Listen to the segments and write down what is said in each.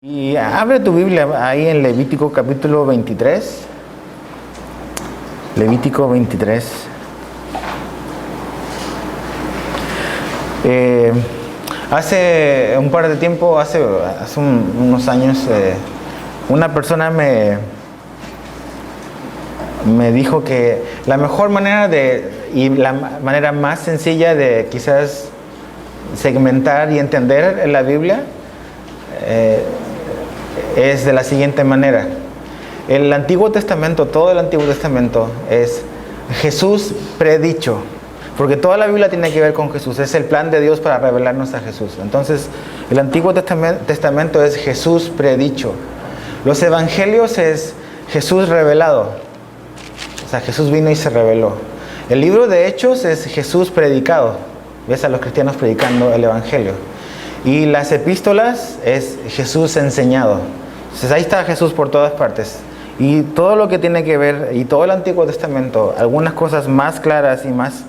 Y abre tu Biblia ahí en Levítico capítulo 23. Levítico 23. Hace un par de tiempo, hace unos años, una persona me dijo que la mejor manera y la manera más sencilla de quizás segmentar y entender la Biblia es de la siguiente manera. El Antiguo Testamento, todo el Antiguo Testamento es Jesús predicho, porque toda la Biblia tiene que ver con Jesús, es el plan de Dios para revelarnos a Jesús. Entonces, el Antiguo Testamento es Jesús predicho. Los Evangelios es Jesús revelado, o sea, Jesús vino y se reveló. El libro de Hechos es Jesús predicado, ves a los cristianos predicando el Evangelio. Y las epístolas es Jesús enseñado. Entonces ahí está Jesús por todas partes. Y todo lo que tiene que ver, y todo el Antiguo Testamento, algunas cosas más claras y más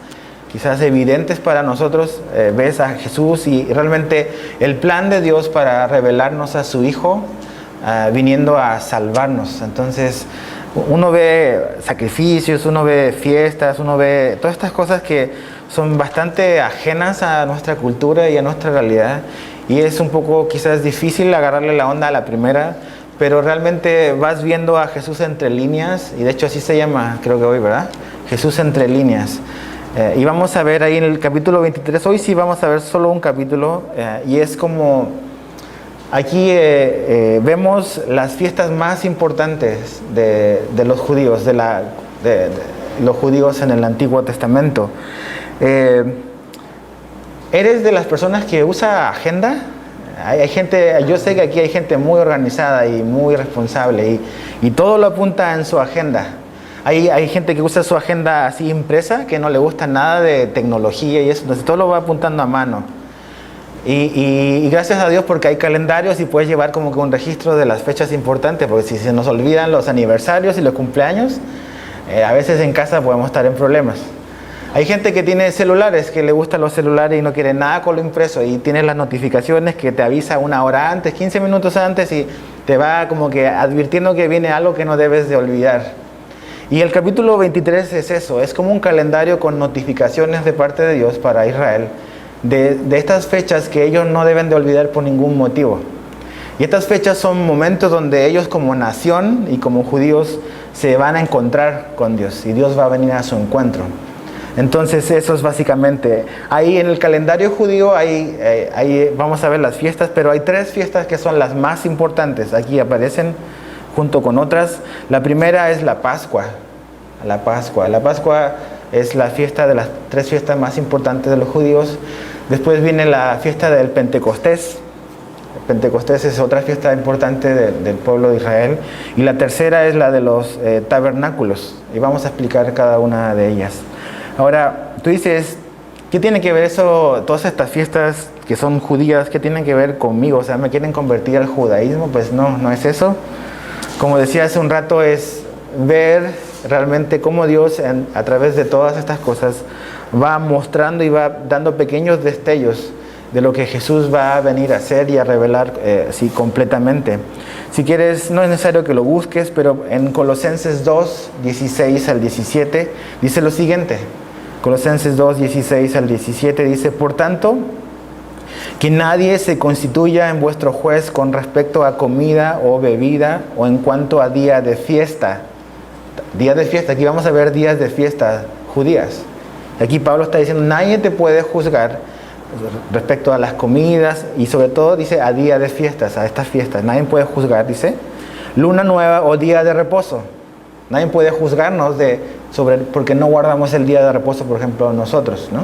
quizás evidentes para nosotros, ves a Jesús y realmente el plan de Dios para revelarnos a su Hijo, viniendo a salvarnos. Entonces uno ve sacrificios, uno ve fiestas, uno ve todas estas cosas que son bastante ajenas a nuestra cultura y a nuestra realidad, y es un poco quizás difícil agarrarle la onda a la primera, pero realmente vas viendo a Jesús entre líneas, y de hecho así se llama, creo que hoy, ¿verdad? Jesús entre líneas. Y vamos a ver ahí en el capítulo 23, hoy sí vamos a ver solo un capítulo, y es como, aquí vemos las fiestas más importantes de los judíos, de los judíos en el Antiguo Testamento. ¿Eres de las personas que usa agenda? Hay gente, yo sé que aquí hay gente muy organizada y muy responsable y todo lo apunta en su agenda. Hay gente que usa su agenda así impresa, que no le gusta nada de tecnología y eso, entonces todo lo va apuntando a mano. Y gracias a Dios porque hay calendarios y puedes llevar como que un registro de las fechas importantes, porque si se nos olvidan los aniversarios y los cumpleaños, a veces en casa podemos estar en problemas. Hay gente que tiene celulares, que le gustan los celulares y no quiere nada con lo impreso, y tienes las notificaciones que te avisa una hora antes, 15 minutos antes, y te va como que advirtiendo que viene algo que no debes de olvidar. Y el capítulo 23 es eso, es como un calendario con notificaciones de parte de Dios para Israel, de estas fechas que ellos no deben de olvidar por ningún motivo. Y estas fechas son momentos donde ellos como nación y como judíos se van a encontrar con Dios, y Dios va a venir a su encuentro. Entonces eso es básicamente, ahí en el calendario judío ahí vamos a ver las fiestas, pero hay tres fiestas que son las más importantes, aquí aparecen junto con otras. La primera es la Pascua. La Pascua es la fiesta de las tres fiestas más importantes de los judíos. Después viene la fiesta del Pentecostés. El Pentecostés es otra fiesta importante del pueblo de Israel. Y la tercera es la de los tabernáculos, y vamos a explicar cada una de ellas. Ahora, tú dices, ¿qué tiene que ver eso, todas estas fiestas que son judías, qué tienen que ver conmigo? O sea, ¿me quieren convertir al judaísmo? Pues no es eso. Como decía hace un rato, es ver realmente cómo Dios, a través de todas estas cosas, va mostrando y va dando pequeños destellos de lo que Jesús va a venir a hacer y a revelar sí, completamente. Si quieres, no es necesario que lo busques, pero en Colosenses 2, 16 al 17, dice lo siguiente. Colosenses 2, 16 al 17 dice: por tanto, que nadie se constituya en vuestro juez con respecto a comida o bebida, o en cuanto a día de fiesta. Día de fiesta, aquí vamos a ver días de fiesta judías. Aquí Pablo está diciendo, nadie te puede juzgar respecto a las comidas, y sobre todo dice a día de fiestas, a estas fiestas. Nadie puede juzgar, dice, luna nueva o día de reposo. Nadie puede juzgarnos porque no guardamos el día de reposo, por ejemplo, nosotros, ¿no?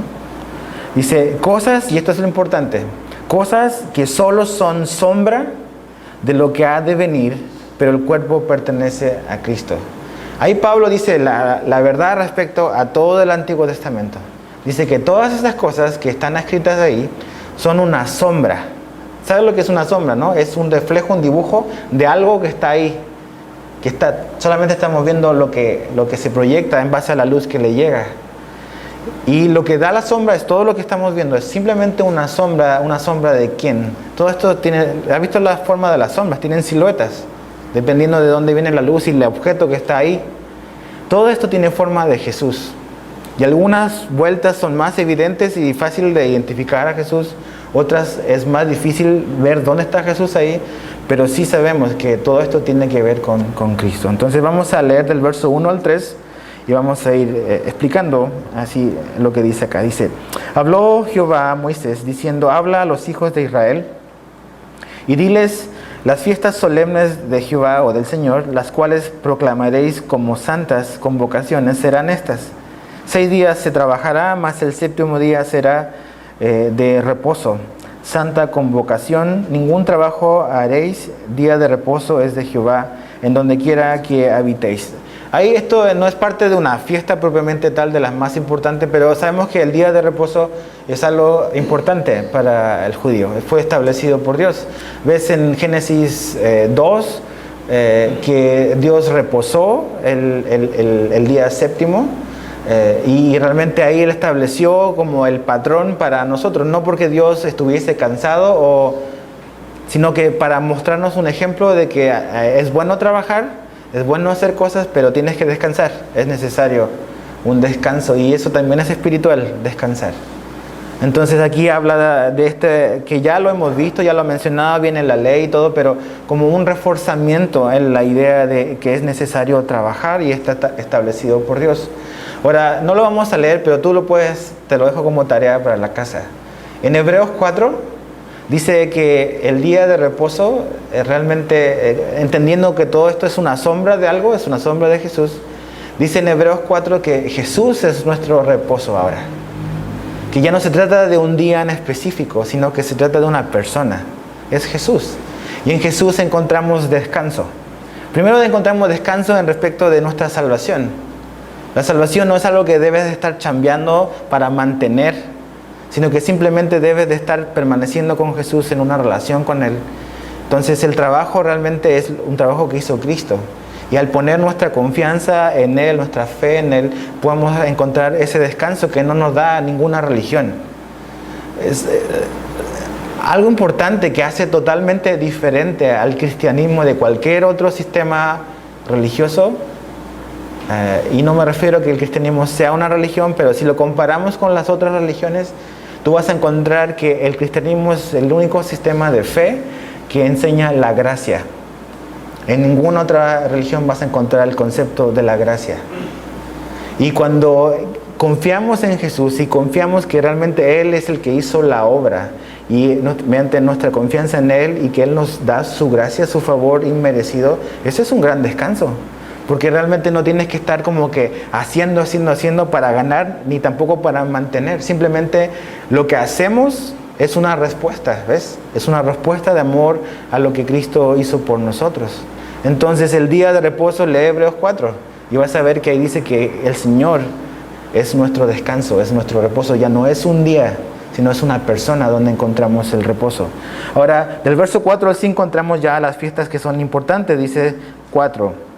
Dice, cosas, y esto es lo importante, cosas que solo son sombra de lo que ha de venir, pero el cuerpo pertenece a Cristo. Ahí Pablo dice la verdad respecto a todo el Antiguo Testamento. Dice que todas estas cosas que están escritas ahí son una sombra. ¿Sabes lo que es una sombra, no? Es un reflejo, un dibujo de algo que está ahí. Solamente estamos viendo lo que se proyecta en base a la luz que le llega. Y lo que da la sombra es todo lo que estamos viendo, es simplemente una sombra de quién. Todo esto tiene, ¿has visto la forma de las sombras? Tienen siluetas, dependiendo de dónde viene la luz y el objeto que está ahí. Todo esto tiene forma de Jesús. Y algunas vueltas son más evidentes y fácil de identificar a Jesús. Otras es más difícil ver dónde está Jesús ahí. Pero sí sabemos que todo esto tiene que ver con Cristo. Entonces vamos a leer del verso 1 al 3 y vamos a ir explicando así lo que dice acá. Dice, habló Jehová a Moisés diciendo, habla a los hijos de Israel y diles, las fiestas solemnes de Jehová o del Señor, las cuales proclamaréis como santas convocaciones, serán estas. 6 días se trabajará, mas el 7º día será de reposo. Santa convocación, ningún trabajo haréis, día de reposo es de Jehová, en donde quiera que habitéis. Ahí esto no es parte de una fiesta propiamente tal, de las más importantes, pero sabemos que el día de reposo es algo importante para el judío. Fue establecido por Dios. Ves en Génesis 2 que Dios reposó el día séptimo. Y realmente ahí Él estableció como el patrón para nosotros, no porque Dios estuviese cansado, sino que para mostrarnos un ejemplo de que es bueno trabajar, es bueno hacer cosas, pero tienes que descansar, es necesario un descanso, y eso también es espiritual, descansar. Entonces aquí habla de que ya lo hemos visto, ya lo ha mencionado bien en la ley y todo, pero como un reforzamiento en la idea de que es necesario trabajar y está establecido por Dios. Ahora, no lo vamos a leer, pero tú te lo dejo como tarea para la casa. En Hebreos 4 dice que el día de reposo, realmente entendiendo que todo esto es una sombra de algo, es una sombra de Jesús, dice en Hebreos 4 que Jesús es nuestro reposo ahora. Que ya no se trata de un día en específico, sino que se trata de una persona. Es Jesús. Y en Jesús encontramos descanso. Primero encontramos descanso en respecto de nuestra salvación. La salvación no es algo que debes de estar chambeando para mantener, sino que simplemente debes de estar permaneciendo con Jesús en una relación con Él. Entonces el trabajo realmente es un trabajo que hizo Cristo. Y al poner nuestra confianza en Él, nuestra fe en Él, podemos encontrar ese descanso que no nos da ninguna religión. Es algo importante que hace totalmente diferente al cristianismo de cualquier otro sistema religioso. Y no me refiero a que el cristianismo sea una religión, pero si lo comparamos con las otras religiones, tú vas a encontrar que el cristianismo es el único sistema de fe que enseña la gracia. En ninguna otra religión vas a encontrar el concepto de la gracia. Y cuando confiamos en Jesús y confiamos que realmente Él es el que hizo la obra, y mediante nuestra confianza en Él y que Él nos da su gracia, su favor inmerecido, ese es un gran descanso. Porque realmente no tienes que estar como que haciendo para ganar, ni tampoco para mantener. Simplemente lo que hacemos es una respuesta, ¿ves? Es una respuesta de amor a lo que Cristo hizo por nosotros. Entonces el día de reposo, lee Hebreos 4 y vas a ver que ahí dice que el Señor es nuestro descanso, es nuestro reposo. Ya no es un día, sino es una persona donde encontramos el reposo. Ahora, del verso 4 al 5 encontramos ya las fiestas que son importantes. Dice 4.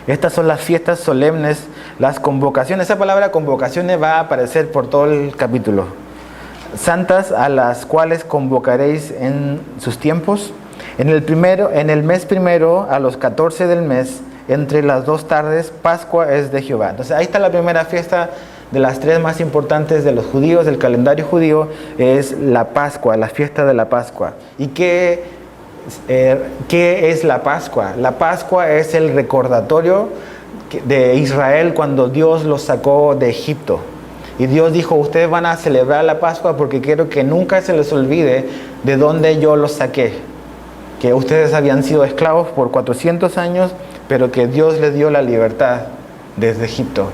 Estas son las fiestas solemnes, las convocaciones. Esa palabra convocaciones va a aparecer por todo el capítulo. Santas a las cuales convocaréis en sus tiempos. En el mes primero, a los 14 del mes, entre las 2 tardes, Pascua es de Jehová. Entonces ahí está la primera fiesta de las 3 más importantes de los judíos, del calendario judío, es la Pascua, la fiesta de la Pascua. ¿Y qué es la Pascua? La Pascua es el recordatorio de Israel cuando Dios los sacó de Egipto. Y Dios dijo, ustedes van a celebrar la Pascua porque quiero que nunca se les olvide de dónde yo los saqué. Que ustedes habían sido esclavos por 400 años, pero que Dios les dio la libertad desde Egipto.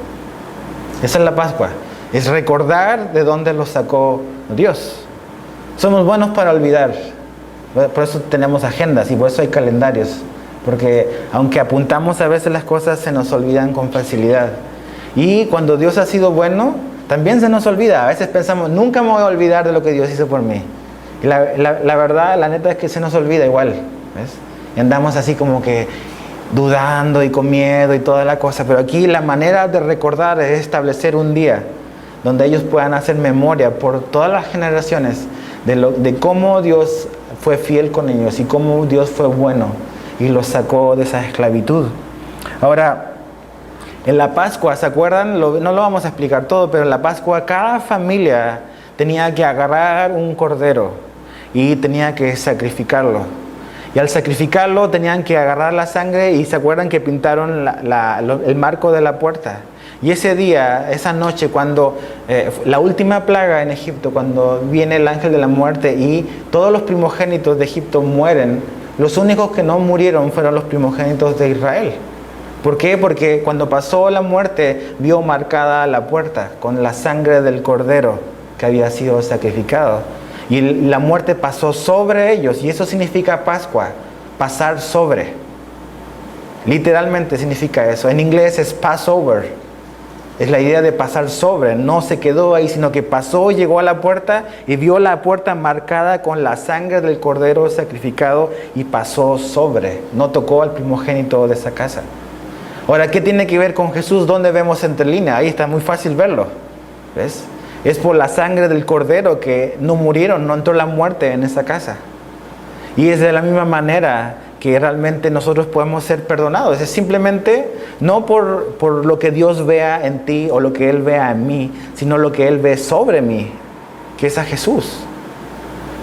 Esa es la Pascua. Es recordar de dónde los sacó Dios. Somos buenos para olvidar. Por eso tenemos agendas y por eso hay calendarios. Porque aunque apuntamos a veces las cosas, se nos olvidan con facilidad. Y cuando Dios ha sido bueno, también se nos olvida. A veces pensamos, nunca me voy a olvidar de lo que Dios hizo por mí. Y la verdad, la neta es que se nos olvida igual. ¿Ves? Y andamos así como que dudando y con miedo y toda la cosa. Pero aquí la manera de recordar es establecer un día donde ellos puedan hacer memoria por todas las generaciones de cómo Dios fue fiel con ellos y cómo Dios fue bueno y los sacó de esa esclavitud. Ahora, en la Pascua, ¿se acuerdan? No lo vamos a explicar todo, pero en la Pascua cada familia tenía que agarrar un cordero y tenía que sacrificarlo. Y al sacrificarlo tenían que agarrar la sangre y se acuerdan que pintaron el marco de la puerta. Y ese día, esa noche, cuando la última plaga en Egipto, cuando viene el ángel de la muerte y todos los primogénitos de Egipto mueren, los únicos que no murieron fueron los primogénitos de Israel. ¿Por qué? Porque cuando pasó la muerte, vio marcada la puerta con la sangre del cordero que había sido sacrificado. Y la muerte pasó sobre ellos, y eso significa Pascua, pasar sobre. Literalmente significa eso. En inglés es Passover. Es la idea de pasar sobre. No se quedó ahí, sino que pasó, llegó a la puerta y vio la puerta marcada con la sangre del cordero sacrificado y pasó sobre. No tocó al primogénito de esa casa. Ahora, ¿qué tiene que ver con Jesús? ¿Dónde vemos entre líneas? Ahí está muy fácil verlo. ¿Ves? Es por la sangre del cordero que no murieron, no entró la muerte en esa casa. Y es de la misma manera que realmente nosotros podemos ser perdonados. Es simplemente no por lo que Dios vea en ti o lo que Él vea en mí, sino lo que Él ve sobre mí, que es a Jesús.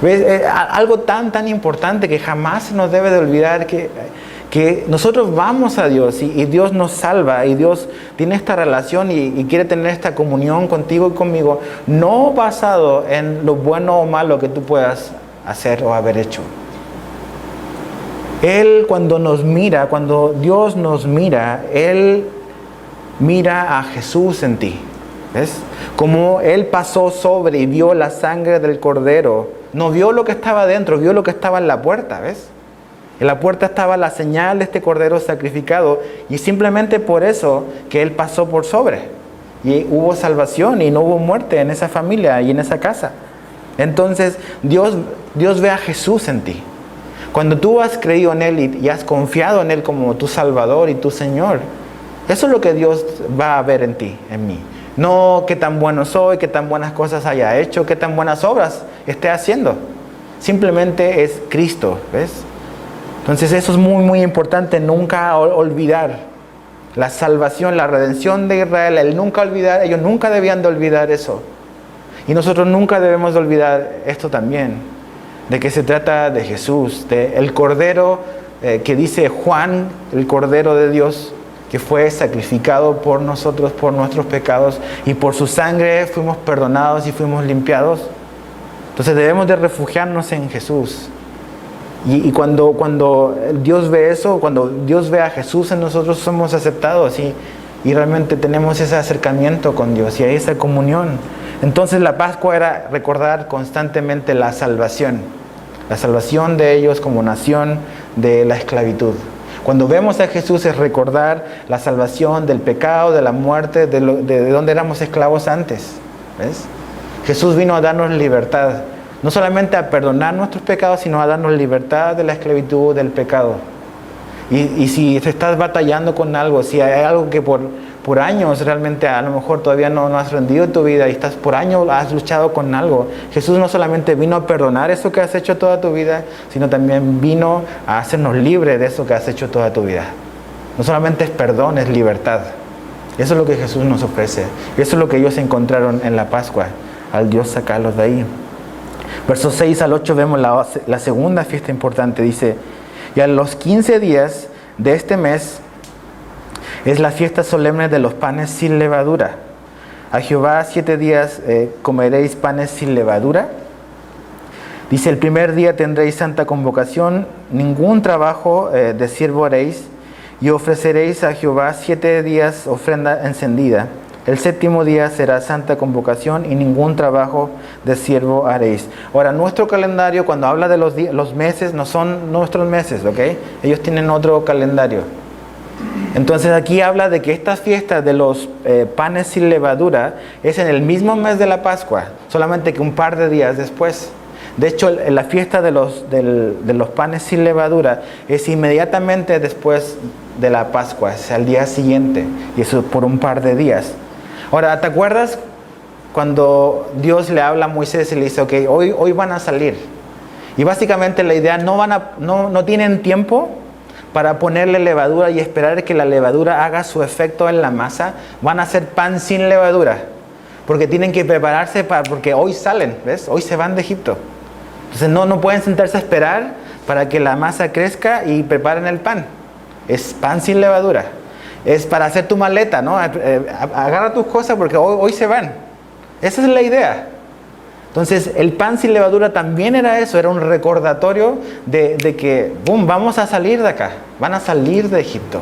¿Ves? Algo tan importante que jamás se nos debe de olvidar, que nosotros vamos a Dios y Dios nos salva y Dios tiene esta relación y quiere tener esta comunión contigo y conmigo, no basado en lo bueno o malo que tú puedas hacer o haber hecho. Él cuando Dios nos mira, Él mira a Jesús en ti. ¿Ves? Como Él pasó sobre y vio la sangre del cordero, no vio lo que estaba dentro, vio lo que estaba en la puerta, ¿ves? En la puerta estaba la señal de este cordero sacrificado y simplemente por eso que Él pasó por sobre. Y hubo salvación y no hubo muerte en esa familia y en esa casa. Entonces Dios ve a Jesús en ti. Cuando tú has creído en Él y has confiado en Él como tu Salvador y tu Señor, eso es lo que Dios va a ver en ti, en mí. No qué tan bueno soy, qué tan buenas cosas haya hecho, qué tan buenas obras esté haciendo. Simplemente es Cristo, ¿ves? Entonces eso es muy importante, nunca olvidar la salvación, la redención de Israel, ellos nunca debían de olvidar eso. Y nosotros nunca debemos de olvidar esto también, de que se trata de Jesús, de el Cordero que dice Juan, el Cordero de Dios, que fue sacrificado por nosotros, por nuestros pecados, y por su sangre fuimos perdonados y fuimos limpiados. Entonces debemos de refugiarnos en Jesús. Y cuando Dios ve eso, cuando Dios ve a Jesús en nosotros, somos aceptados y realmente tenemos ese acercamiento con Dios y hay esa comunión. Entonces la Pascua era recordar constantemente la salvación de ellos como nación de la esclavitud. Cuando vemos a Jesús es recordar la salvación del pecado, de la muerte, de donde éramos esclavos antes. ¿Ves? Jesús vino a darnos libertad. No solamente a perdonar nuestros pecados, sino a darnos libertad de la esclavitud del pecado. Y si te estás batallando con algo, si hay algo que por años realmente a lo mejor todavía no has rendido tu vida y por años has luchado con algo, Jesús no solamente vino a perdonar eso que has hecho toda tu vida, sino también vino a hacernos libres de eso que has hecho toda tu vida. No solamente es perdón, es libertad. Eso es lo que Jesús nos ofrece. Eso es lo que ellos encontraron en la Pascua, al Dios sacarlos de ahí. Versos 6 al 8 vemos la segunda fiesta importante. Dice, y a los 15 días de este mes es la fiesta solemne de los panes sin levadura. A Jehová 7 días comeréis panes sin levadura. Dice, el primer día tendréis santa convocación, ningún trabajo de siervo haréis, y ofreceréis a Jehová 7 días ofrenda encendida. El séptimo día será santa convocación y ningún trabajo de siervo haréis. Ahora, nuestro calendario, cuando habla de los meses, no son nuestros meses, ¿ok? Ellos tienen otro calendario. Entonces aquí habla de que esta fiesta de los panes sin levadura es en el mismo mes de la Pascua, solamente que un par de días después. De hecho, la fiesta de los panes sin levadura es inmediatamente después de la Pascua, es al día siguiente, y eso por un par de días. Ahora, ¿te acuerdas cuando Dios le habla a Moisés y le dice, ok, hoy van a salir. Y básicamente la idea, no tienen tiempo para ponerle levadura y esperar que la levadura haga su efecto en la masa. Van a hacer pan sin levadura, porque tienen que prepararse porque hoy salen, ¿ves? Hoy se van de Egipto. Entonces no pueden sentarse a esperar para que la masa crezca y preparen el pan. Es pan sin levadura. Es para hacer tu maleta, ¿no? Agarra tus cosas porque hoy se van. Esa es la idea. Entonces, el pan sin levadura también era eso, era un recordatorio de que, boom, vamos a salir de acá, van a salir de Egipto.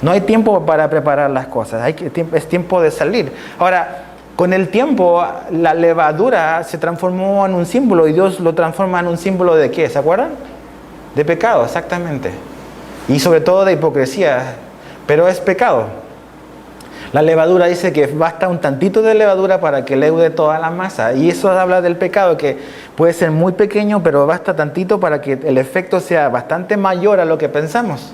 No hay tiempo para preparar las cosas, es tiempo de salir. Ahora, con el tiempo, la levadura se transformó en un símbolo y Dios lo transforma en un símbolo ¿de qué? ¿Se acuerdan? De pecado, exactamente. Y sobre todo de hipocresía, pero es pecado. La levadura dice que basta un tantito de levadura para que leude toda la masa. Y eso habla del pecado, que puede ser muy pequeño, pero basta tantito para que el efecto sea bastante mayor a lo que pensamos.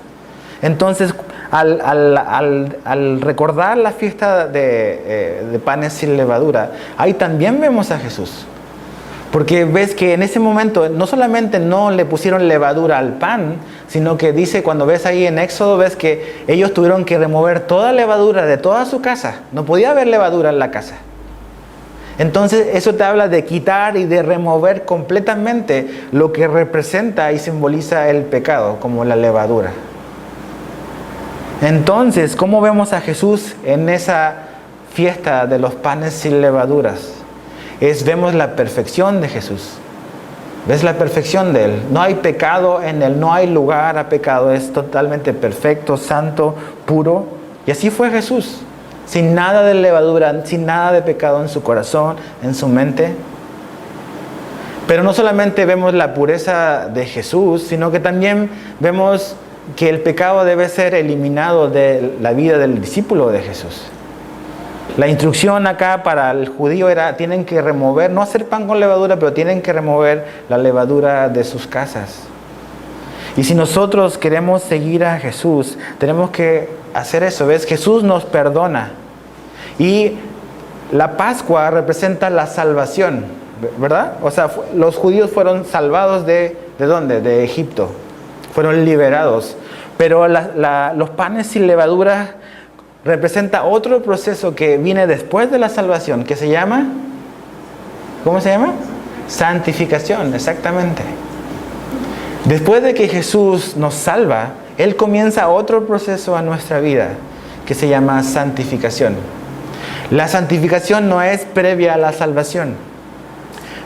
Entonces, al recordar la fiesta de panes sin levadura, ahí también vemos a Jesús. Porque ves que en ese momento no solamente no le pusieron levadura al pan, sino que dice, cuando ves ahí en Éxodo, ves que ellos tuvieron que remover toda levadura de toda su casa. No podía haber levadura en la casa. Entonces eso te habla de quitar y de remover completamente lo que representa y simboliza el pecado, como la levadura. Entonces, ¿cómo vemos a Jesús en esa fiesta de los panes sin levaduras? Vemos la perfección de Jesús. ¿Ves la perfección de Él? No hay pecado en Él, no hay lugar a pecado. Es totalmente perfecto, santo, puro. Y así fue Jesús. Sin nada de levadura, sin nada de pecado en su corazón, en su mente. Pero no solamente vemos la pureza de Jesús, sino que también vemos que el pecado debe ser eliminado de la vida del discípulo de Jesús. La instrucción acá para el judío era, tienen que remover, no hacer pan con levadura, pero tienen que remover la levadura de sus casas. Y si nosotros queremos seguir a Jesús, tenemos que hacer eso, ¿ves? Jesús nos perdona. Y la Pascua representa la salvación, ¿verdad? O sea, los judíos fueron salvados ¿de dónde? De Egipto. Fueron liberados. Pero los panes sin levadura representa otro proceso que viene después de la salvación, que se llama, ¿cómo se llama? Santificación, exactamente. Después de que Jesús nos salva, Él comienza otro proceso a nuestra vida, que se llama santificación. La santificación no es previa a la salvación.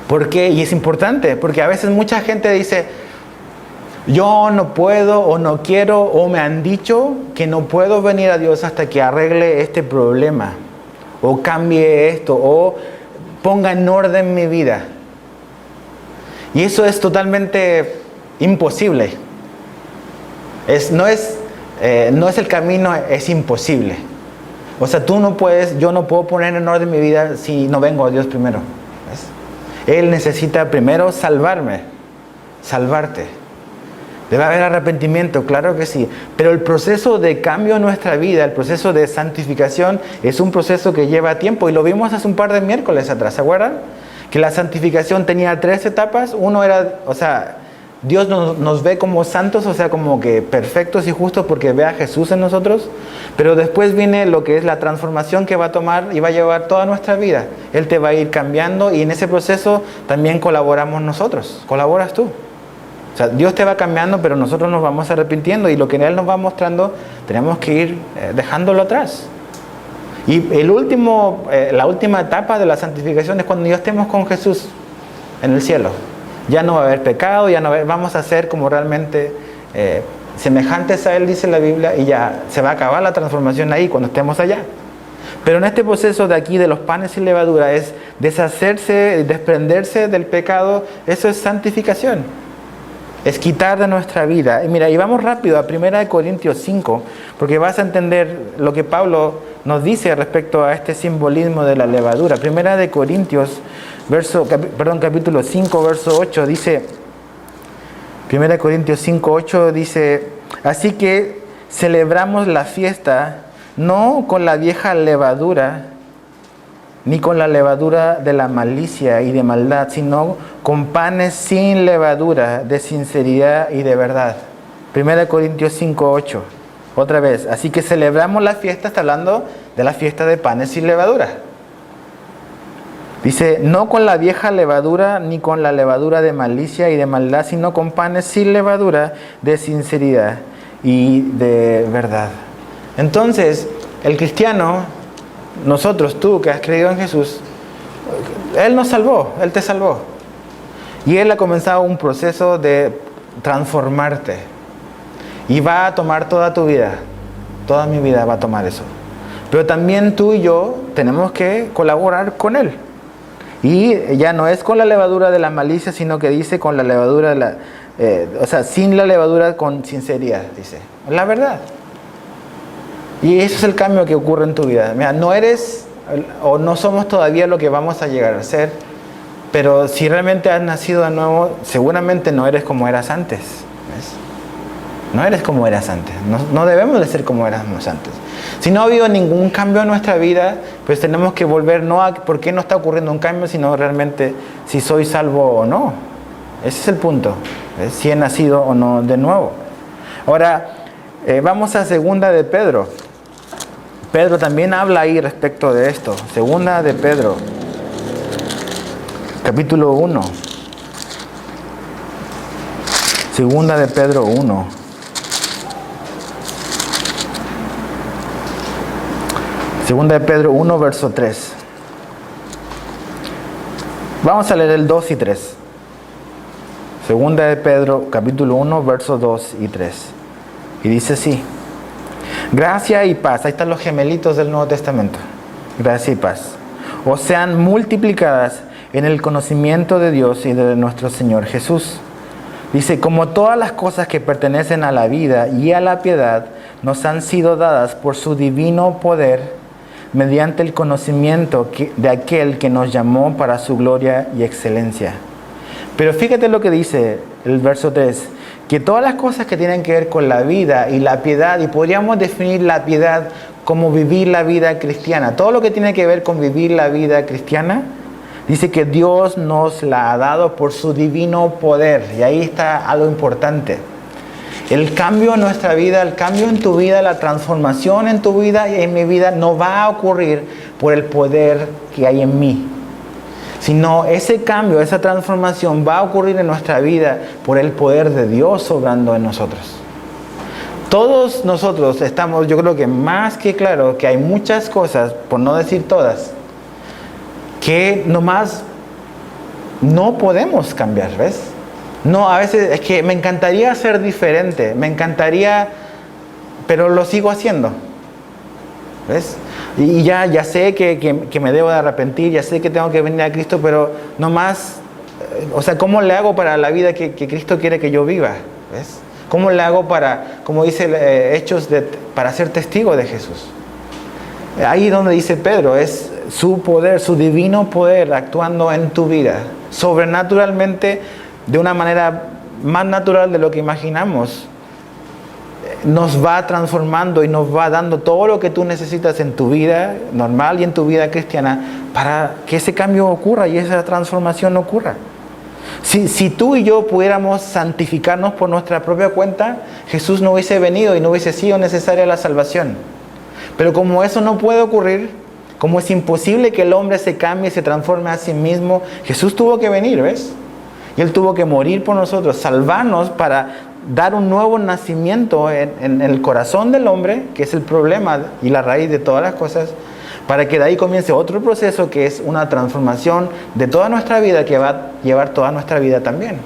¿Por qué? Y es importante, porque a veces mucha gente dice, yo no puedo o no quiero o me han dicho que no puedo venir a Dios hasta que arregle este problema o cambie esto o ponga en orden mi vida. Y eso es totalmente imposible. No es el camino, es imposible. O sea, yo no puedo poner en orden mi vida si no vengo a Dios primero. ¿Ves? Él necesita primero salvarte. Debe haber arrepentimiento, claro que sí. Pero el proceso de cambio en nuestra vida, el proceso de santificación, es un proceso que lleva tiempo. Y lo vimos hace un par de miércoles atrás, ¿se acuerdan? Que la santificación tenía 3 etapas. Uno era, o sea, Dios nos ve como santos, o sea, como que perfectos y justos porque ve a Jesús en nosotros. Pero después viene lo que es la transformación que va a tomar y va a llevar toda nuestra vida. Él te va a ir cambiando y en ese proceso también colaboramos nosotros. Colaboras tú. O sea, Dios te va cambiando, pero nosotros nos vamos arrepintiendo y lo que Él nos va mostrando, tenemos que ir dejándolo atrás. Y la última etapa de la santificación es cuando ya estemos con Jesús en el cielo. Ya no va a haber pecado, vamos a ser como realmente semejantes a Él, dice la Biblia, y ya se va a acabar la transformación ahí cuando estemos allá. Pero en este proceso de aquí de los panes sin levadura es deshacerse, desprenderse del pecado, eso es santificación. Es quitar de nuestra vida. Y mira, y vamos rápido a 1 Corintios 5, porque vas a entender lo que Pablo nos dice respecto a este simbolismo de la levadura. 1 Corintios, capítulo 5, verso 8, dice, 1 Corintios 5, 8 dice, así que celebramos la fiesta no con la vieja levadura, ni con la levadura de la malicia y de maldad, sino con panes sin levadura, de sinceridad y de verdad. 1 Corintios 5:8. Otra vez, así que celebramos la fiesta, está hablando de la fiesta de panes sin levadura. Dice, no con la vieja levadura, ni con la levadura de malicia y de maldad, sino con panes sin levadura, de sinceridad y de verdad. Entonces, el cristiano, nosotros, tú que has creído en Jesús, Él nos salvó, Él te salvó. Y Él ha comenzado un proceso de transformarte. Y va a tomar toda tu vida, toda mi vida va a tomar eso. Pero también tú y yo tenemos que colaborar con Él. Y ya no es con la levadura de la malicia, sino que dice con la levadura de la... sin la levadura, con sinceridad, dice. La verdad. Y eso es el cambio que ocurre en tu vida. Mira, no eres o no somos todavía lo que vamos a llegar a ser, pero si realmente has nacido de nuevo, seguramente no eres como eras antes. ¿Ves? No eres como eras antes. No debemos de ser como éramos antes. Si no ha habido ningún cambio en nuestra vida, pues tenemos que volver no a por qué no está ocurriendo un cambio, sino realmente si soy salvo o no. Ese es el punto. ¿Ves? Si he nacido o no de nuevo. Ahora, vamos a segunda de Pedro. Pedro también habla ahí respecto de esto. Segunda de Pedro, capítulo 1. Segunda de Pedro 1. Segunda de Pedro 1, verso 3. Vamos a leer el 2 y 3. Segunda de Pedro, capítulo 1, versos 2 y 3. Y dice así. Gracia y paz. Ahí están los gemelitos del Nuevo Testamento. Gracia y paz. O sean multiplicadas en el conocimiento de Dios y de nuestro Señor Jesús. Dice, como todas las cosas que pertenecen a la vida y a la piedad nos han sido dadas por su divino poder, mediante el conocimiento de aquel que nos llamó para su gloria y excelencia. Pero fíjate lo que dice el verso 3, que todas las cosas que tienen que ver con la vida y la piedad, y podríamos definir la piedad como vivir la vida cristiana, todo lo que tiene que ver con vivir la vida cristiana, dice que Dios nos la ha dado por su divino poder, y ahí está algo importante. El cambio en nuestra vida, el cambio en tu vida, la transformación en tu vida y en mi vida no va a ocurrir por el poder que hay en mí, sino ese cambio, esa transformación va a ocurrir en nuestra vida por el poder de Dios obrando en nosotros. Todos nosotros estamos, yo creo que más que claro, que hay muchas cosas, por no decir todas, que nomás no podemos cambiar, ¿ves? No, a veces es que me encantaría ser diferente, me encantaría, pero lo sigo haciendo, ¿ves? Y ya sé que me debo de arrepentir, ya sé que tengo que venir a Cristo, pero nomás, ¿cómo le hago para la vida que Cristo quiere que yo viva? ¿Ves? ¿Cómo le hago para, como dice Hechos, para ser testigo de Jesús? Ahí donde dice Pedro, es su poder, su divino poder actuando en tu vida, sobrenaturalmente, de una manera más natural de lo que imaginamos, nos va transformando y nos va dando todo lo que tú necesitas en tu vida normal y en tu vida cristiana para que ese cambio ocurra y esa transformación ocurra. Si tú y yo pudiéramos santificarnos por nuestra propia cuenta, Jesús no hubiese venido y no hubiese sido necesaria la salvación. Pero como eso no puede ocurrir, como es imposible que el hombre se cambie y se transforme a sí mismo, Jesús tuvo que venir, ¿ves? Y Él tuvo que morir por nosotros, salvarnos para dar un nuevo nacimiento en el corazón del hombre, que es el problema y la raíz de todas las cosas, para que de ahí comience otro proceso que es una transformación de toda nuestra vida, que va a llevar toda nuestra vida también.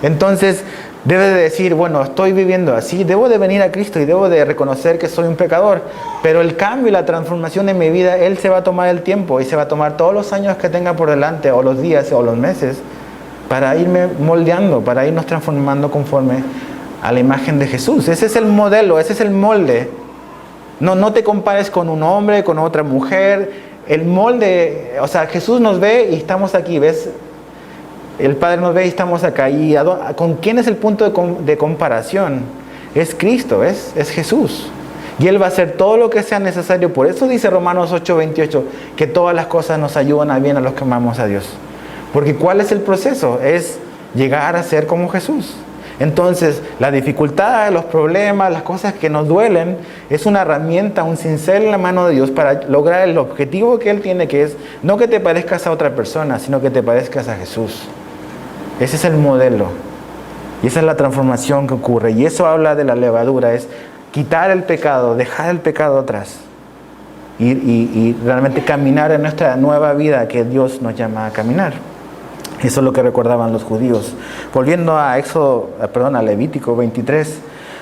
Entonces, debe de decir, bueno, estoy viviendo así, debo de venir a Cristo y debo de reconocer que soy un pecador, pero el cambio y la transformación en mi vida, Él se va a tomar el tiempo y se va a tomar todos los años que tenga por delante, o los días o los meses, para irme moldeando, para irnos transformando conforme a la imagen de Jesús. Ese es el modelo, ese es el molde. No te compares con un hombre, con otra mujer. El molde, Jesús nos ve y estamos aquí, ¿ves? El Padre nos ve y estamos acá. ¿Y ¿con quién es el punto de comparación? Es Cristo, ¿ves? Es Jesús. Y Él va a hacer todo lo que sea necesario. Por eso dice Romanos 8:28, que todas las cosas nos ayudan a bien a los que amamos a Dios. Porque ¿cuál es el proceso? Es llegar a ser como Jesús. Entonces, la dificultad, los problemas, las cosas que nos duelen, es una herramienta, un cincel en la mano de Dios para lograr el objetivo que Él tiene, que es no que te parezcas a otra persona, sino que te parezcas a Jesús. Ese es el modelo. Y esa es la transformación que ocurre. Y eso habla de la levadura, es quitar el pecado, dejar el pecado atrás. Y realmente caminar en nuestra nueva vida que Dios nos llama a caminar. Eso es lo que recordaban los judíos. Volviendo a a Levítico 23,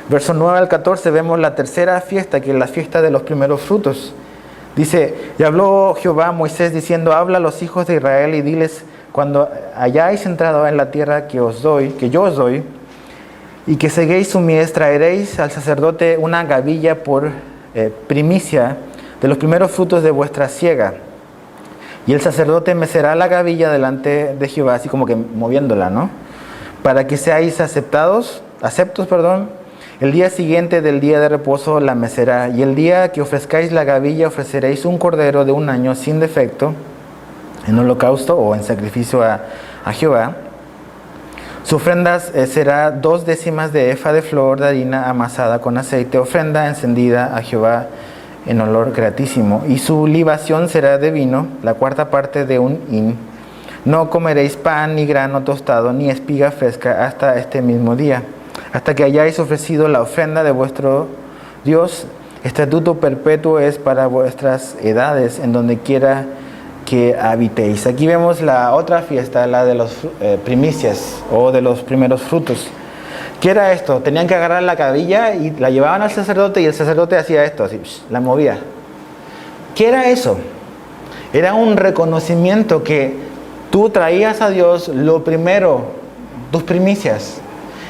versos 9 al 14, vemos la tercera fiesta, que es la fiesta de los primeros frutos. Dice, y habló Jehová a Moisés diciendo, habla a los hijos de Israel y diles, cuando hayáis entrado en la tierra que yo os doy, y que seguéis su mies, traeréis al sacerdote una gavilla por primicia de los primeros frutos de vuestra siega. Y el sacerdote mecerá la gavilla delante de Jehová, así como que moviéndola, ¿no? Para que seáis aceptos, el día siguiente del día de reposo la mecerá. Y el día que ofrezcáis la gavilla ofreceréis un cordero de un año sin defecto, en holocausto o en sacrificio a Jehová. Su ofrenda será 2 décimas de efa de flor de harina amasada con aceite, ofrenda encendida a Jehová en olor gratísimo. Y su libación será de vino, la 4ª parte de un hin. No comeréis pan, ni grano tostado, ni espiga fresca hasta este mismo día, hasta que hayáis ofrecido la ofrenda de vuestro Dios. Estatuto perpetuo es para vuestras edades, en donde quiera que habitéis. Aquí vemos la otra fiesta, la de los primicias o de los primeros frutos. ¿Qué era esto? Tenían que agarrar la gavilla y la llevaban al sacerdote y el sacerdote hacía esto, así, la movía. ¿Qué era eso? Era un reconocimiento que tú traías a Dios lo primero, tus primicias.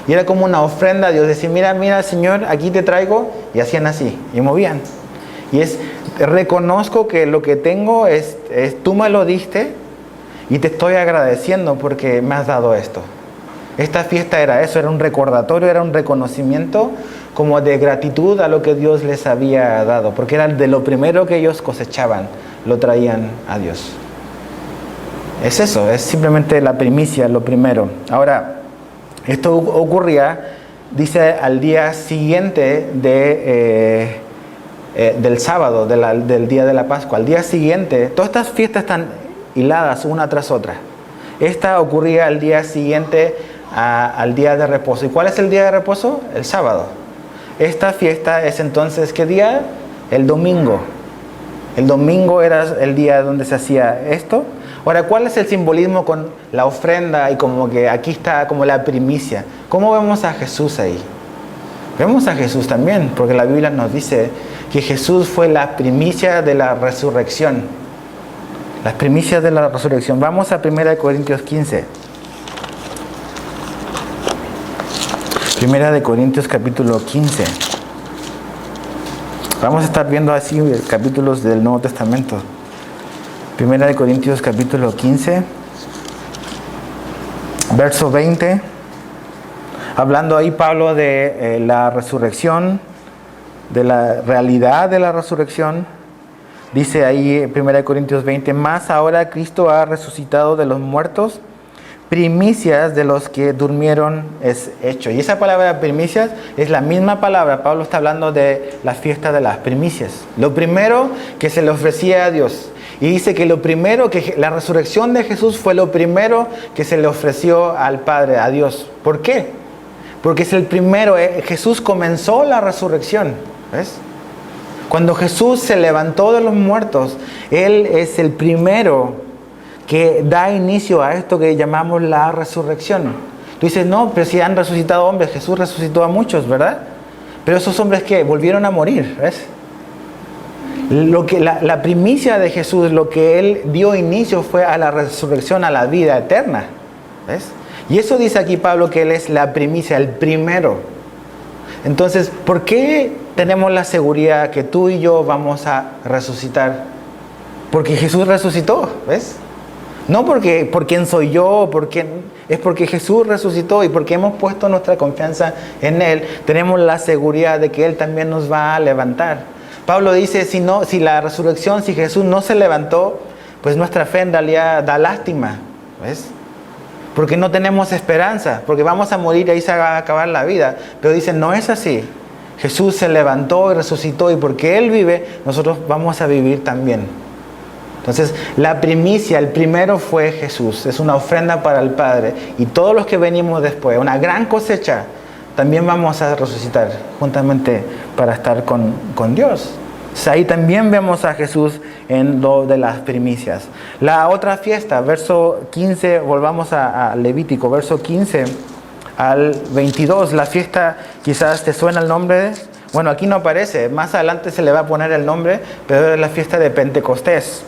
Y era como una ofrenda a Dios, decir, mira Señor, aquí te traigo, y hacían así, y movían. Y reconozco que lo que tengo es tú me lo diste y te estoy agradeciendo porque me has dado esto. Esta fiesta era eso, era un recordatorio, era un reconocimiento como de gratitud a lo que Dios les había dado, porque era de lo primero que ellos cosechaban, lo traían a Dios. Es eso, es simplemente la primicia, lo primero. Ahora, esto ocurría, dice, al día siguiente del sábado, del día de la Pascua. Al día siguiente, todas estas fiestas están hiladas una tras otra. Esta ocurría al día siguiente al día de reposo. ¿Y cuál es el día de reposo? El sábado. Esta fiesta es entonces, ¿qué día? El domingo. El domingo era el día donde se hacía esto. Ahora, ¿cuál es el simbolismo con la ofrenda y como que aquí está como la primicia? ¿Cómo vemos a Jesús ahí? Vemos a Jesús también, porque la Biblia nos dice que Jesús fue la primicia de la resurrección. Las primicias de la resurrección. Vamos a 1 Corintios 15. 1 Corintios capítulo 15. Vamos a estar viendo así capítulos del Nuevo Testamento. 1 Corintios capítulo 15, verso 20. Hablando ahí Pablo de la resurrección, de la realidad de la resurrección. Dice ahí 1 Corintios 20, más ahora Cristo ha resucitado de los muertos, primicias de los que durmieron es hecho. Y esa palabra primicias es la misma palabra. Pablo está hablando de la fiesta de las primicias. Lo primero que se le ofrecía a Dios. Y dice que lo primero, que la resurrección de Jesús fue lo primero que se le ofreció al Padre, a Dios. ¿Por qué? Porque es el primero, Jesús comenzó la resurrección, ¿ves? Cuando Jesús se levantó de los muertos, Él es el primero que da inicio a esto que llamamos la resurrección. Tú dices, no, pero si han resucitado hombres, Jesús resucitó a muchos, ¿verdad? Pero esos hombres que volvieron a morir, ¿ves? La primicia de Jesús, lo que Él dio inicio fue a la resurrección, a la vida eterna, ¿ves? Y eso dice aquí Pablo, que Él es la primicia, el primero. Entonces, ¿por qué tenemos la seguridad que tú y yo vamos a resucitar? Porque Jesús resucitó, ¿ves? No porque por quién soy yo, es porque Jesús resucitó y porque hemos puesto nuestra confianza en Él, tenemos la seguridad de que Él también nos va a levantar. Pablo dice, si la resurrección, si Jesús no se levantó, pues nuestra fe en realidad da lástima, ¿ves? Porque no tenemos esperanza, porque vamos a morir y ahí se va a acabar la vida. Pero dicen, no es así. Jesús se levantó y resucitó y porque Él vive, nosotros vamos a vivir también. Entonces, la primicia, el primero fue Jesús, es una ofrenda para el Padre. Y todos los que venimos después, una gran cosecha, también vamos a resucitar juntamente para estar con Dios. Entonces, ahí también vemos a Jesús en lo de las primicias. La otra fiesta, verso 15, volvamos a Levítico, verso 15 al 22. La fiesta, quizás te suena el nombre, bueno, aquí no aparece, más adelante se le va a poner el nombre, pero es la fiesta de Pentecostés.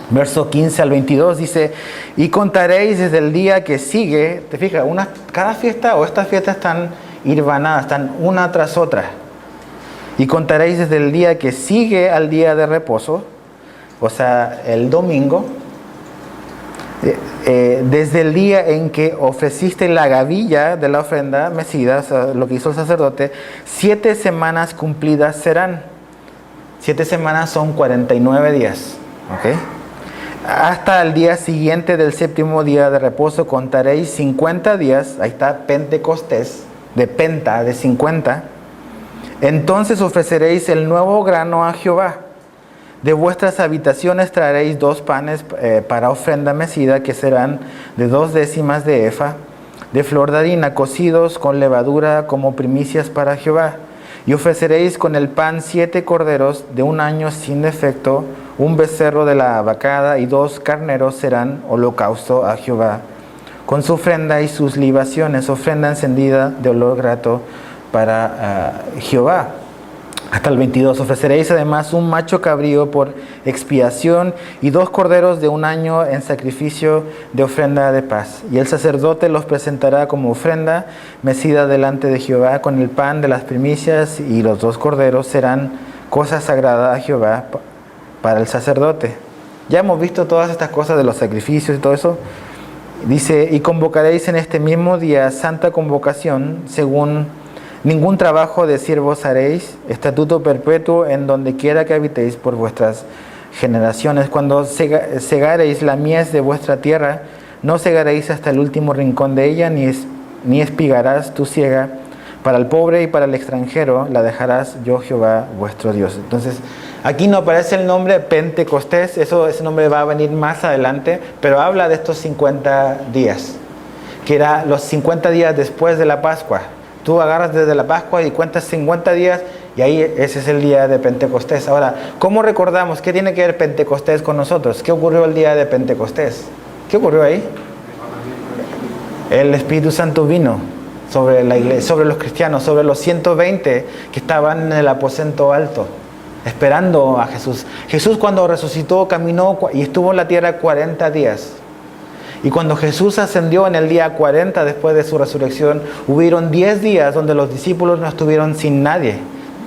Verso 15 al 22 dice, y contaréis desde el día que sigue, te fijas, cada fiesta o estas fiestas están hilvanadas, están una tras otra. Y contaréis desde el día que sigue al día de reposo, o sea, el domingo, desde el día en que ofreciste la gavilla de la ofrenda mecida, o sea, lo que hizo el sacerdote, 7 semanas cumplidas serán. 7 semanas son 49 días, ¿ok? Hasta el día siguiente del séptimo día de reposo contaréis 50 días, ahí está Pentecostés, de penta, de 50. Entonces ofreceréis el nuevo grano a Jehová. De vuestras habitaciones traeréis 2 panes para ofrenda mecida, que serán de 2 décimas de efa, de flor de harina, cocidos con levadura como primicias para Jehová. Y ofreceréis con el pan 7 corderos de 1 año sin defecto, 1 becerro de la vacada y 2 carneros serán holocausto a Jehová. Con su ofrenda y sus libaciones, ofrenda encendida de olor grato para Jehová. Hasta el 22, ofreceréis además un macho cabrío por expiación y 2 corderos de 1 año en sacrificio de ofrenda de paz. Y el sacerdote los presentará como ofrenda mecida delante de Jehová con el pan de las primicias, y los 2 corderos serán cosa sagrada a Jehová para el sacerdote. Ya hemos visto todas estas cosas de los sacrificios y todo eso. Dice, y convocaréis en este mismo día santa convocación, según ningún trabajo de siervos haréis, estatuto perpetuo en donde quiera que habitéis por vuestras generaciones. Cuando segareis la mies de vuestra tierra, no segaréis hasta el último rincón de ella, ni espigarás tu siega. Para el pobre y para el extranjero la dejarás yo, Jehová, vuestro Dios. Entonces, aquí no aparece el nombre Pentecostés, ese nombre va a venir más adelante, pero habla de estos 50 días, que eran los 50 días después de la Pascua. Tú agarras desde la Pascua y cuentas 50 días y ahí ese es el día de Pentecostés. Ahora, ¿cómo recordamos? ¿Qué tiene que ver Pentecostés con nosotros? ¿Qué ocurrió el día de Pentecostés? ¿Qué ocurrió ahí? El Espíritu Santo vino sobre la iglesia, sobre los cristianos, sobre los 120 que estaban en el aposento alto, esperando a Jesús. Jesús, cuando resucitó, caminó y estuvo en la tierra 40 días. Y cuando Jesús ascendió en el día 40 después de su resurrección, hubieron 10 días donde los discípulos no estuvieron sin nadie.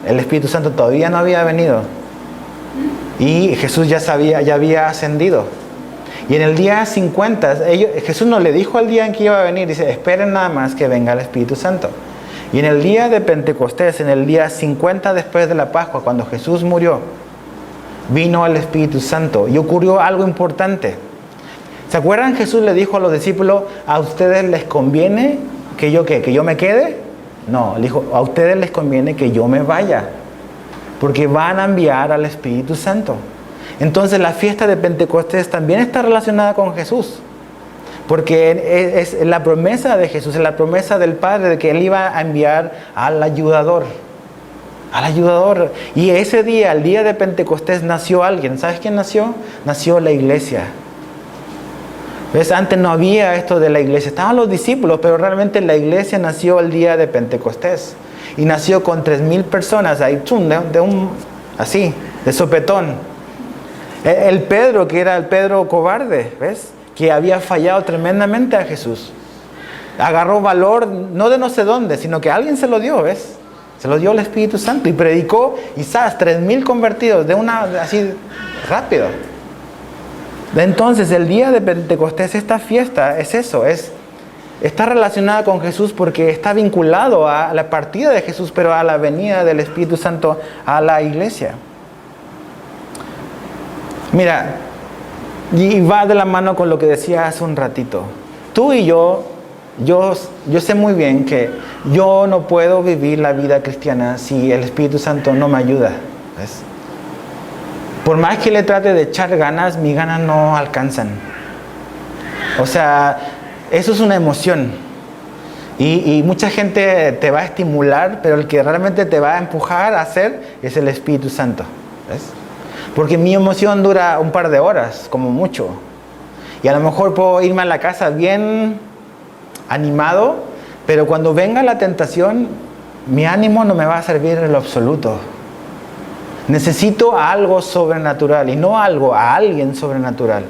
El Espíritu Santo todavía no había venido. Y Jesús ya había ascendido. Y en el día 50, Jesús no le dijo al día en que iba a venir, dice, esperen nada más que venga el Espíritu Santo. Y en el día de Pentecostés, en el día 50 después de la Pascua, cuando Jesús murió, vino el Espíritu Santo y ocurrió algo importante. ¿Se acuerdan? Jesús le dijo a los discípulos, ¿a ustedes les conviene que yo qué? ¿Que yo me quede? No, le dijo, a ustedes les conviene que yo me vaya, porque van a enviar al Espíritu Santo. Entonces la fiesta de Pentecostés también está relacionada con Jesús, porque es la promesa de Jesús, es la promesa del Padre de que Él iba a enviar al ayudador. Al ayudador. Y ese día, el día de Pentecostés, nació alguien. ¿Sabes quién nació? Nació la iglesia. ¿Ves? Antes no había esto de la iglesia. Estaban los discípulos, pero realmente la iglesia nació el día de Pentecostés. Y nació con 3,000 personas ahí, así, de sopetón. El Pedro, que era el Pedro cobarde, ¿ves? Que había fallado tremendamente a Jesús. Agarró valor, no de no sé dónde, sino que alguien se lo dio, ¿ves? Se lo dio el Espíritu Santo y predicó, y 3,000 convertidos, así rápido. Entonces, el día de Pentecostés, esta fiesta es eso, está relacionada con Jesús porque está vinculado a la partida de Jesús, pero a la venida del Espíritu Santo a la iglesia. Mira, y va de la mano con lo que decía hace un ratito. Tú y yo sé muy bien que yo no puedo vivir la vida cristiana si el Espíritu Santo no me ayuda, ¿ves? Por más que le trate de echar ganas, mis ganas no alcanzan. O sea, eso es una emoción. Y mucha gente te va a estimular, pero el que realmente te va a empujar a hacer es el Espíritu Santo, ¿ves? Porque mi emoción dura un par de horas, como mucho. Y a lo mejor puedo irme a la casa bien animado, pero cuando venga la tentación, mi ánimo no me va a servir en lo absoluto. Necesito algo sobrenatural, y no algo, a alguien sobrenatural,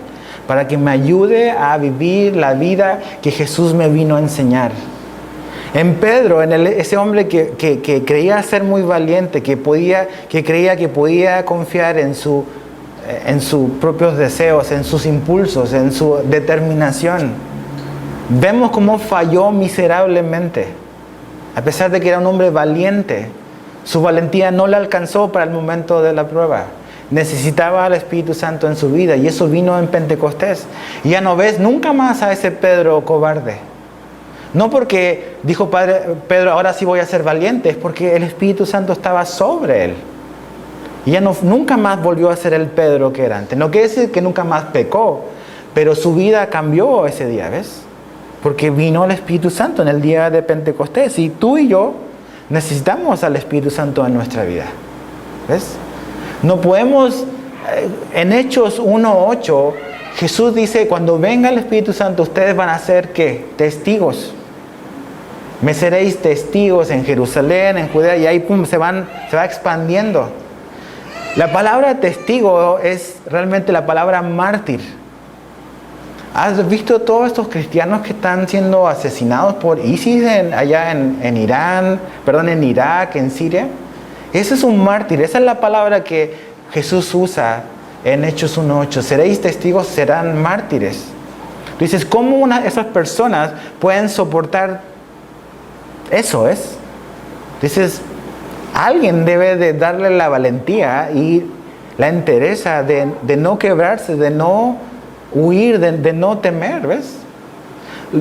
para que me ayude a vivir la vida que Jesús me vino a enseñar. En Pedro, ese hombre que creía ser muy valiente, que creía que podía confiar en sus propios deseos, en sus impulsos, en su determinación, vemos cómo falló miserablemente. A pesar de que era un hombre valiente, su valentía no le alcanzó para el momento de la prueba. Necesitaba al Espíritu Santo en su vida, y eso vino en Pentecostés. Y ya no ves nunca más a ese Pedro cobarde. No porque dijo Pedro, ahora sí voy a ser valiente, es porque el Espíritu Santo estaba sobre él. Y ya nunca más volvió a ser el Pedro que era antes. No quiere decir que nunca más pecó, pero su vida cambió ese día, ¿ves? Porque vino el Espíritu Santo en el día de Pentecostés. Y tú y yo necesitamos al Espíritu Santo en nuestra vida, ¿ves? No podemos, en Hechos 1:8, Jesús dice, cuando venga el Espíritu Santo, ustedes van a ser, ¿qué? Testigos. Me seréis testigos en Jerusalén, en Judea, y ahí se va expandiendo. La palabra testigo es realmente la palabra mártir. ¿Has visto todos estos cristianos que están siendo asesinados por ISIS allá en Irak, en Siria? Ese es un mártir. Esa es la palabra que Jesús usa en Hechos 1:8. Seréis testigos, serán mártires. Tú dices, ¿cómo esas personas pueden soportar eso? Dices, alguien debe de darle la valentía y la entereza de no quebrarse, de no huir, de no temer, ¿ves?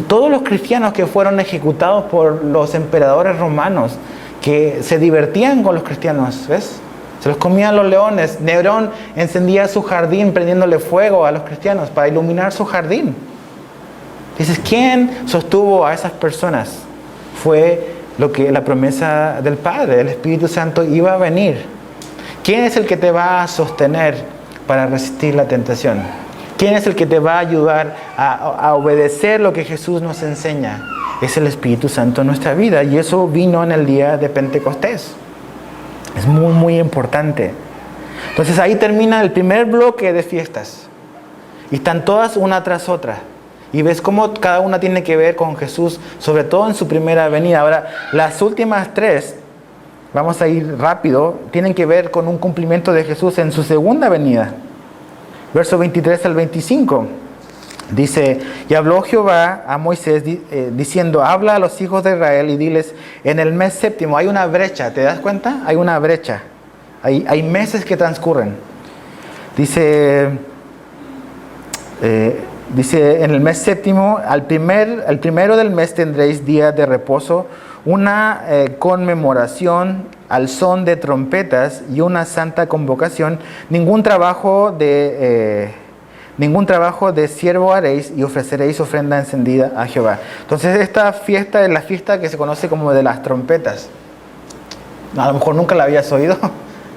Todos los cristianos que fueron ejecutados por los emperadores romanos, que se divertían con los cristianos, ¿ves? Se los comían los leones. Nerón encendía su jardín prendiéndole fuego a los cristianos para iluminar su jardín. Dices, ¿quién sostuvo a esas personas? Fue la promesa del Padre. El Espíritu Santo iba a venir. ¿Quién es el que te va a sostener para resistir la tentación? ¿Quién es el que te va a ayudar a obedecer lo que Jesús nos enseña? Es el Espíritu Santo en nuestra vida, y eso vino en el día de Pentecostés. Es muy, muy importante. Entonces ahí termina el primer bloque de fiestas, y están todas una tras otra, y ves cómo cada una tiene que ver con Jesús, sobre todo en su primera venida. Ahora, las últimas tres, vamos a ir rápido, tienen que ver con un cumplimiento de Jesús en su segunda venida. Verso 23 al 25. Dice, y habló Jehová a Moisés diciendo, habla a los hijos de Israel y diles, en el mes séptimo, hay una brecha, ¿te das cuenta? Hay una brecha, hay meses que transcurren. Dice, en el mes séptimo, al primero del mes tendréis día de reposo, una conmemoración al son de trompetas y una santa convocación. Ningún trabajo de siervo haréis, y ofreceréis ofrenda encendida a Jehová. Entonces esta fiesta es la fiesta que se conoce como de las trompetas. A lo mejor nunca la habías oído.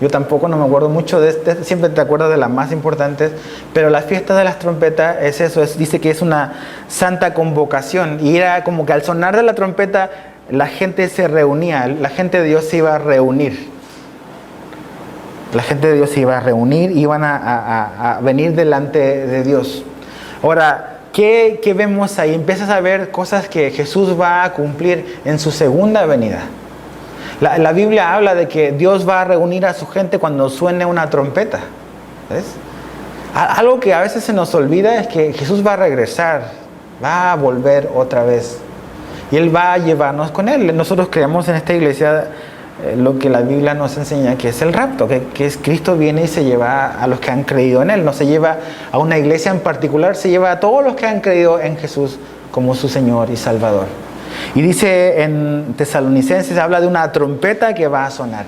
Yo tampoco, no me acuerdo mucho de siempre te acuerdas de las más importantes, pero la fiesta de las trompetas es eso, dice que es una santa convocación, y era como que al sonar de la trompeta la gente se reunía, la gente de Dios se iba a reunir. La gente de Dios se iba a reunir, iban a venir delante de Dios. Ahora, ¿qué vemos ahí? Empiezas a ver cosas que Jesús va a cumplir en su segunda venida. La Biblia habla de que Dios va a reunir a su gente cuando suene una trompeta, ¿ves? Algo que a veces se nos olvida es que Jesús va a regresar, va a volver otra vez. Y Él va a llevarnos con Él. Nosotros creemos en esta iglesia lo que la Biblia nos enseña, que es el rapto, que es Cristo viene y se lleva a los que han creído en Él. No se lleva a una iglesia en particular, se lleva a todos los que han creído en Jesús como su Señor y Salvador. Y dice en Tesalonicenses, habla de una trompeta que va a sonar.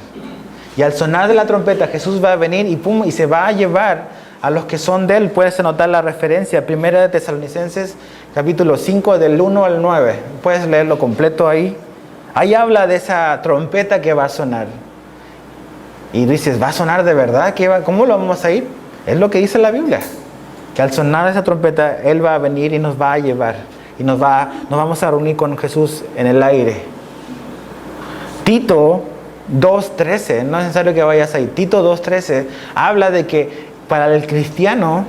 Y al sonar de la trompeta, Jesús va a venir y se va a llevar a los que son de Él. Puedes anotar la referencia, 1 de Tesalonicenses, capítulo 5, del 1 al 9. Puedes leerlo completo ahí. Ahí habla de esa trompeta que va a sonar. Y dices, ¿va a sonar de verdad? ¿Cómo lo vamos a ir? Es lo que dice la Biblia. Que al sonar esa trompeta, Él va a venir y nos va a llevar. Y nos vamos a reunir con Jesús en el aire. Tito 2.13, no es necesario que vayas ahí. Tito 2.13 habla de que para el cristiano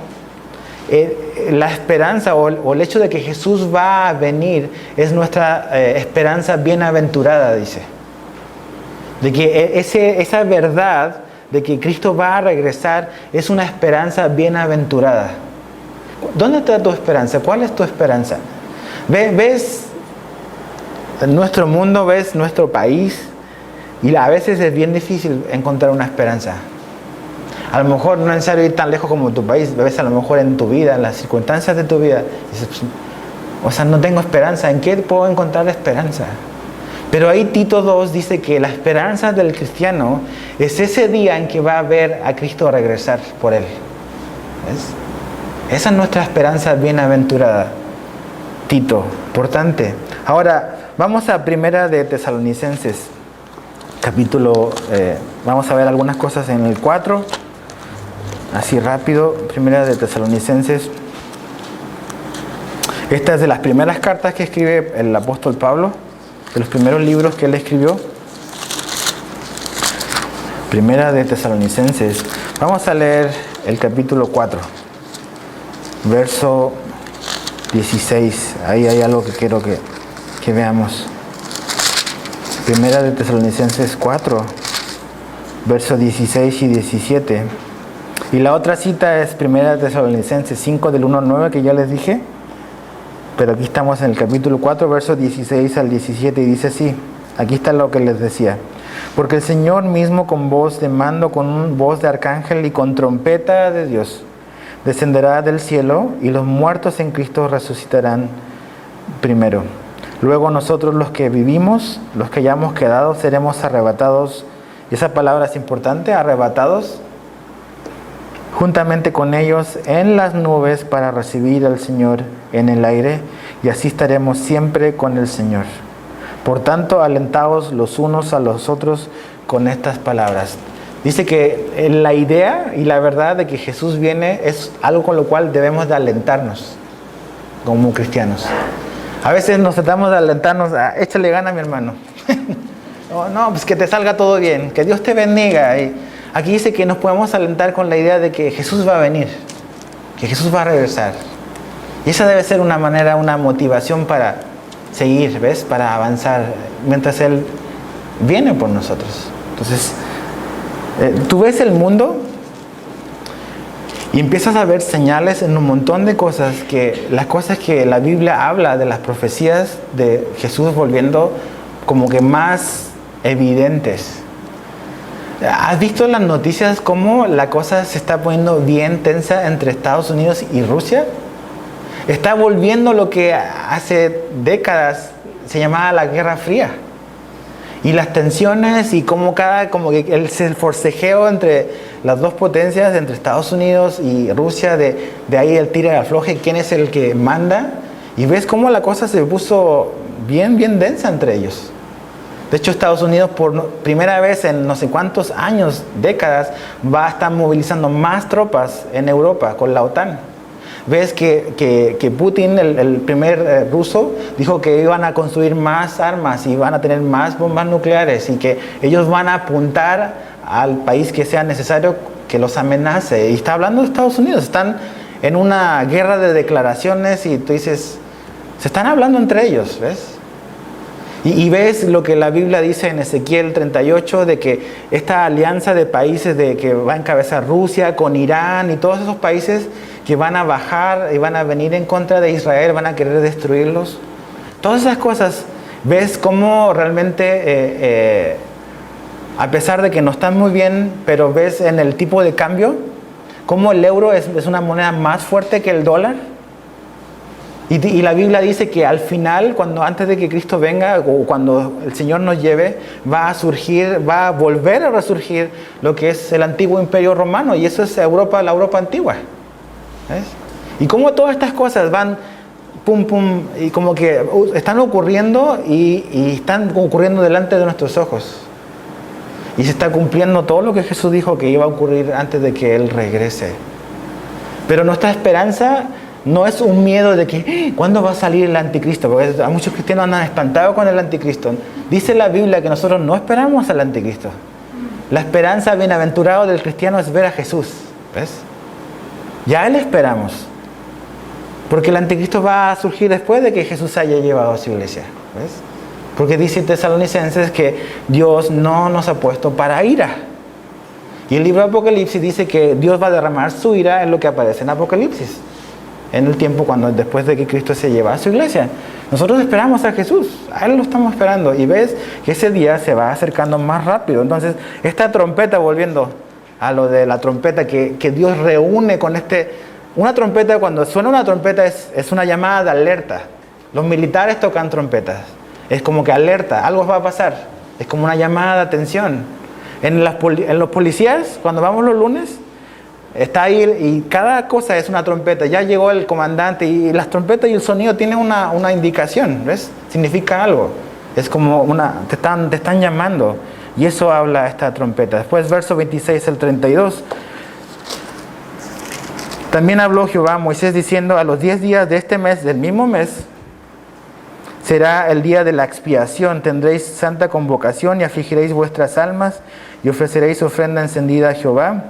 la esperanza o el hecho de que Jesús va a venir es nuestra esperanza bienaventurada, dice. De que esa verdad de que Cristo va a regresar es una esperanza bienaventurada. ¿Dónde está tu esperanza? ¿Cuál es tu esperanza? ¿Ves nuestro mundo, ves nuestro país? Y a veces es bien difícil encontrar una esperanza. A lo mejor no es necesario ir tan lejos como tu país, ves a lo mejor en tu vida, en las circunstancias de tu vida. Dices, no tengo esperanza. ¿En qué puedo encontrar esperanza? Pero ahí Tito 2 dice que la esperanza del cristiano es ese día en que va a ver a Cristo regresar por él. ¿Ves? Esa es nuestra esperanza bienaventurada. Tito, importante. Ahora, vamos a 1 de Tesalonicenses, capítulo, vamos a ver algunas cosas en el 4, así rápido. 1 de Tesalonicenses. Esta es de las primeras cartas que escribe el apóstol Pablo, de los primeros libros que él escribió. 1 de Tesalonicenses. Vamos a leer el capítulo 4, verso 16. Ahí hay algo que quiero que veamos. 1 de Tesalonicenses 4, versos 16 y 17. Y la otra cita es 1 de Tesalonicenses 5, del 1 al 9, que ya les dije. Pero aquí estamos en el capítulo 4, versos 16 al 17, y dice así. Aquí está lo que les decía. Porque el Señor mismo con voz de mando, con voz de arcángel y con trompeta de Dios, descenderá del cielo, y los muertos en Cristo resucitarán primero. Luego nosotros los que vivimos, los que hayamos quedado, seremos arrebatados. Y esa palabra es importante, arrebatados, juntamente con ellos en las nubes para recibir al Señor en el aire, y así estaremos siempre con el Señor. Por tanto, alentaos los unos a los otros con estas palabras. Dice que la idea y la verdad de que Jesús viene es algo con lo cual debemos de alentarnos como cristianos. A veces nos tratamos de alentarnos, échale gana, mi hermano. No, pues que te salga todo bien, que Dios te bendiga. Y aquí dice que nos podemos alentar con la idea de que Jesús va a venir, que Jesús va a regresar. Y esa debe ser una manera, una motivación para seguir, ¿ves? Para avanzar mientras Él viene por nosotros. Entonces, tú ves el mundo y empiezas a ver señales en un montón de cosas, las cosas que la Biblia habla de las profecías de Jesús volviendo como que más evidentes. ¿Has visto en las noticias cómo la cosa se está poniendo bien tensa entre Estados Unidos y Rusia? Está volviendo lo que hace décadas se llamaba la Guerra Fría. Y las tensiones y como que el forcejeo entre las dos potencias, entre Estados Unidos y Rusia, de ahí el tira y afloje, quién es el que manda. Y ves cómo la cosa se puso bien, bien densa entre ellos. De hecho, Estados Unidos por primera vez en no sé cuántos años, décadas, va a estar movilizando más tropas en Europa con la OTAN. Ves que Putin, el primer ruso, dijo que iban a construir más armas y van a tener más bombas nucleares y que ellos van a apuntar al país que sea necesario que los amenace. Y está hablando de Estados Unidos, están en una guerra de declaraciones y tú dices, se están hablando entre ellos, ¿ves? Y ves lo que la Biblia dice en Ezequiel 38, de que esta alianza de países de que va a encabezar Rusia con Irán y todos esos países que van a bajar y van a venir en contra de Israel, van a querer destruirlos. Todas esas cosas, ves cómo realmente, a pesar de que no están muy bien, pero ves en el tipo de cambio, cómo el euro es una moneda más fuerte que el dólar. Y la Biblia dice que al final, antes de que Cristo venga, o cuando el Señor nos lleve, va a volver a resurgir lo que es el antiguo imperio romano, y eso es Europa, la Europa antigua. ¿Ves? Y cómo todas estas cosas van, pum, pum, y como que están ocurriendo y están ocurriendo delante de nuestros ojos. Y se está cumpliendo todo lo que Jesús dijo que iba a ocurrir antes de que Él regrese. Pero nuestra esperanza no es un miedo de que ¿cuándo va a salir el anticristo? Porque muchos cristianos andan espantados con el anticristo. Dice la Biblia que nosotros no esperamos al anticristo. La esperanza bienaventurada del cristiano es ver a Jesús. ¿Ves? Ya a Él esperamos. Porque el anticristo va a surgir después de que Jesús haya llevado a su iglesia. ¿Ves? Porque dice Tesalonicenses que Dios no nos ha puesto para ira. Y el libro de Apocalipsis dice que Dios va a derramar su ira en lo que aparece en Apocalipsis. En el tiempo después de que Cristo se lleva a su iglesia. Nosotros esperamos a Jesús, a Él lo estamos esperando, y ves que ese día se va acercando más rápido. Entonces, esta trompeta, volviendo a lo de la trompeta, que Dios reúne con una trompeta, cuando suena una trompeta es una llamada de alerta. Los militares tocan trompetas, es como que alerta, algo va a pasar, es como una llamada de atención. En los policías, cuando vamos los lunes, está ahí y cada cosa es una trompeta. Ya llegó el comandante y las trompetas y el sonido tienen una indicación, ¿ves? Significa algo. Es como te están llamando. Y eso habla esta trompeta. Después, verso 26 al 32. También habló Jehová a Moisés diciendo: a los 10 días de este mes, del mismo mes, será el día de la expiación. Tendréis santa convocación y afligiréis vuestras almas y ofreceréis ofrenda encendida a Jehová.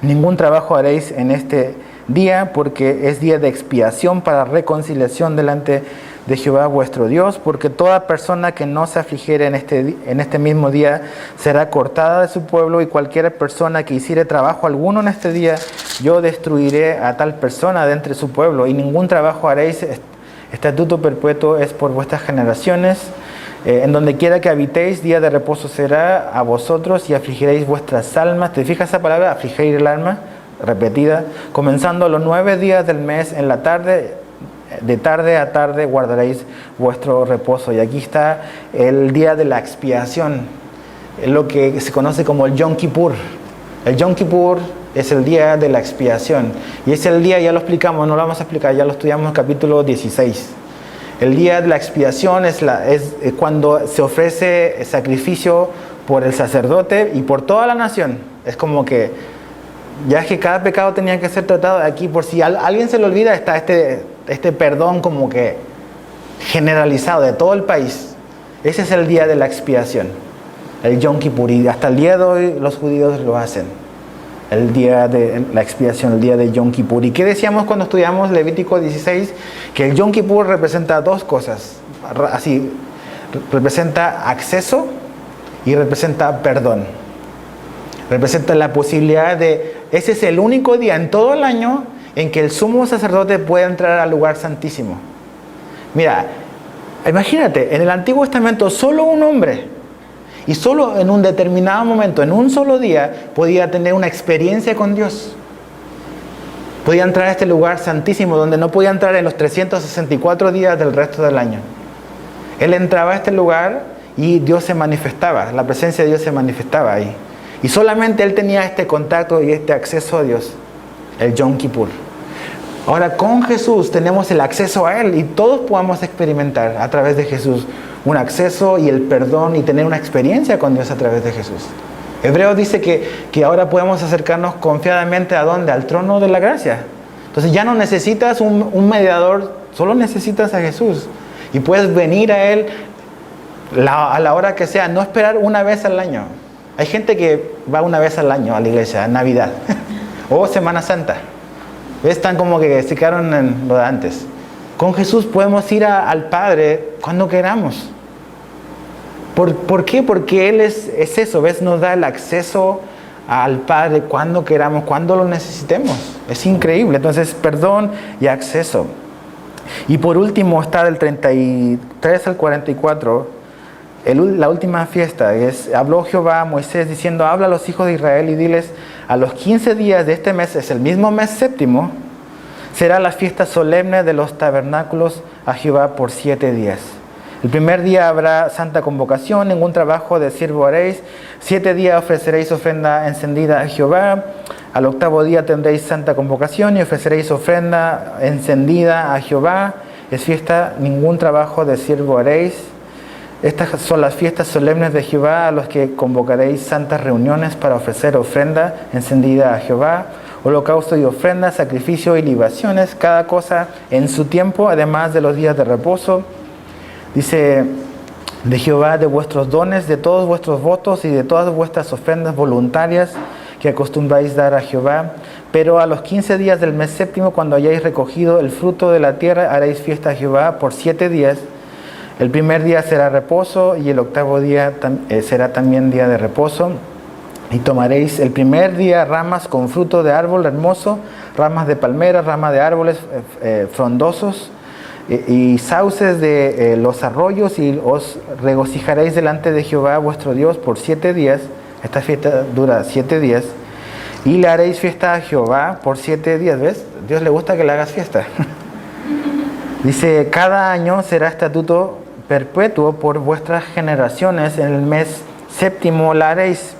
Ningún trabajo haréis en este día, porque es día de expiación para reconciliación delante de Jehová vuestro Dios, porque toda persona que no se afligiere en este mismo día será cortada de su pueblo, y cualquier persona que hiciere trabajo alguno en este día, yo destruiré a tal persona de entre su pueblo, y ningún trabajo haréis. Estatuto perpetuo es por vuestras generaciones. En donde quiera que habitéis, día de reposo será a vosotros, y afligiréis vuestras almas. ¿Te fijas esa palabra? Afligir el alma, repetida. Comenzando los 9 días del mes, en la tarde, de tarde a tarde guardaréis vuestro reposo. Y aquí está el día de la expiación, lo que se conoce como el Yom Kippur. El Yom Kippur es el día de la expiación. Y es el día, ya lo explicamos, no lo vamos a explicar, ya lo estudiamos en el capítulo 16. El día de la expiación es cuando se ofrece sacrificio por el sacerdote y por toda la nación. Es como que, ya es que cada pecado tenía que ser tratado aquí, por si a alguien se le olvida, está este perdón como que generalizado de todo el país. Ese es el día de la expiación, el Yom Kippur, y hasta el día de hoy los judíos lo hacen. El día de la expiación, el día de Yom Kippur. ¿Y qué decíamos cuando estudiamos Levítico 16? Que el Yom Kippur representa dos cosas. Así, representa acceso y representa perdón. Representa la posibilidad ese es el único día en todo el año en que el sumo sacerdote puede entrar al lugar santísimo. Mira, imagínate, en el Antiguo Testamento solo un hombre, y solo en un determinado momento, en un solo día, podía tener una experiencia con Dios. Podía entrar a este lugar santísimo donde no podía entrar en los 364 días del resto del año. Él entraba a este lugar y Dios se manifestaba, la presencia de Dios se manifestaba ahí. Y solamente él tenía este contacto y este acceso a Dios, el Yom Kippur. Ahora con Jesús tenemos el acceso a Él y todos podamos experimentar a través de Jesús un acceso y el perdón y tener una experiencia con Dios a través de Jesús. Hebreos dice que ahora podemos acercarnos confiadamente ¿a dónde? Al trono de la gracia. Entonces ya no necesitas un mediador, solo necesitas a Jesús. Y puedes venir a Él a la hora que sea, no esperar una vez al año. Hay gente que va una vez al año a la iglesia, en Navidad o Semana Santa. Están como que se quedaron en lo de antes. Con Jesús podemos ir al Padre cuando queramos. ¿Por qué? Porque Él es eso, ¿ves? Nos da el acceso al Padre cuando queramos, cuando lo necesitemos. Es increíble. Entonces, perdón y acceso. Y por último está del 33 al 44, la última fiesta. Habló Jehová a Moisés diciendo, habla a los hijos de Israel y diles, a los 15 días de este mes, es el mismo mes séptimo, será la fiesta solemne de los tabernáculos a Jehová por 7 días. El primer día habrá santa convocación, ningún trabajo de siervo haréis. 7 días ofreceréis ofrenda encendida a Jehová. Al octavo día tendréis santa convocación y ofreceréis ofrenda encendida a Jehová. Es fiesta, ningún trabajo de siervo haréis. Estas son las fiestas solemnes de Jehová, a los que convocaréis santas reuniones para ofrecer ofrenda encendida a Jehová. Holocausto y ofrenda, sacrificio y libaciones, cada cosa en su tiempo, además de los días de reposo. Dice, de Jehová, de vuestros dones, de todos vuestros votos y de todas vuestras ofrendas voluntarias que acostumbráis dar a Jehová. Pero a los 15 días del mes séptimo, cuando hayáis recogido el fruto de la tierra, haréis fiesta a Jehová por 7 días. El primer día será reposo y el octavo día será también día de reposo. Y tomaréis el primer día ramas con fruto de árbol hermoso, ramas de palmera, ramas de árboles frondosos, y sauces de los arroyos, y os regocijaréis delante de Jehová vuestro Dios por 7 días. Esta fiesta dura 7 días. Y le haréis fiesta a Jehová por 7 días. ¿Ves? Dios le gusta que le hagas fiesta. Dice, cada año será estatuto perpetuo por vuestras generaciones. En el mes séptimo la haréis.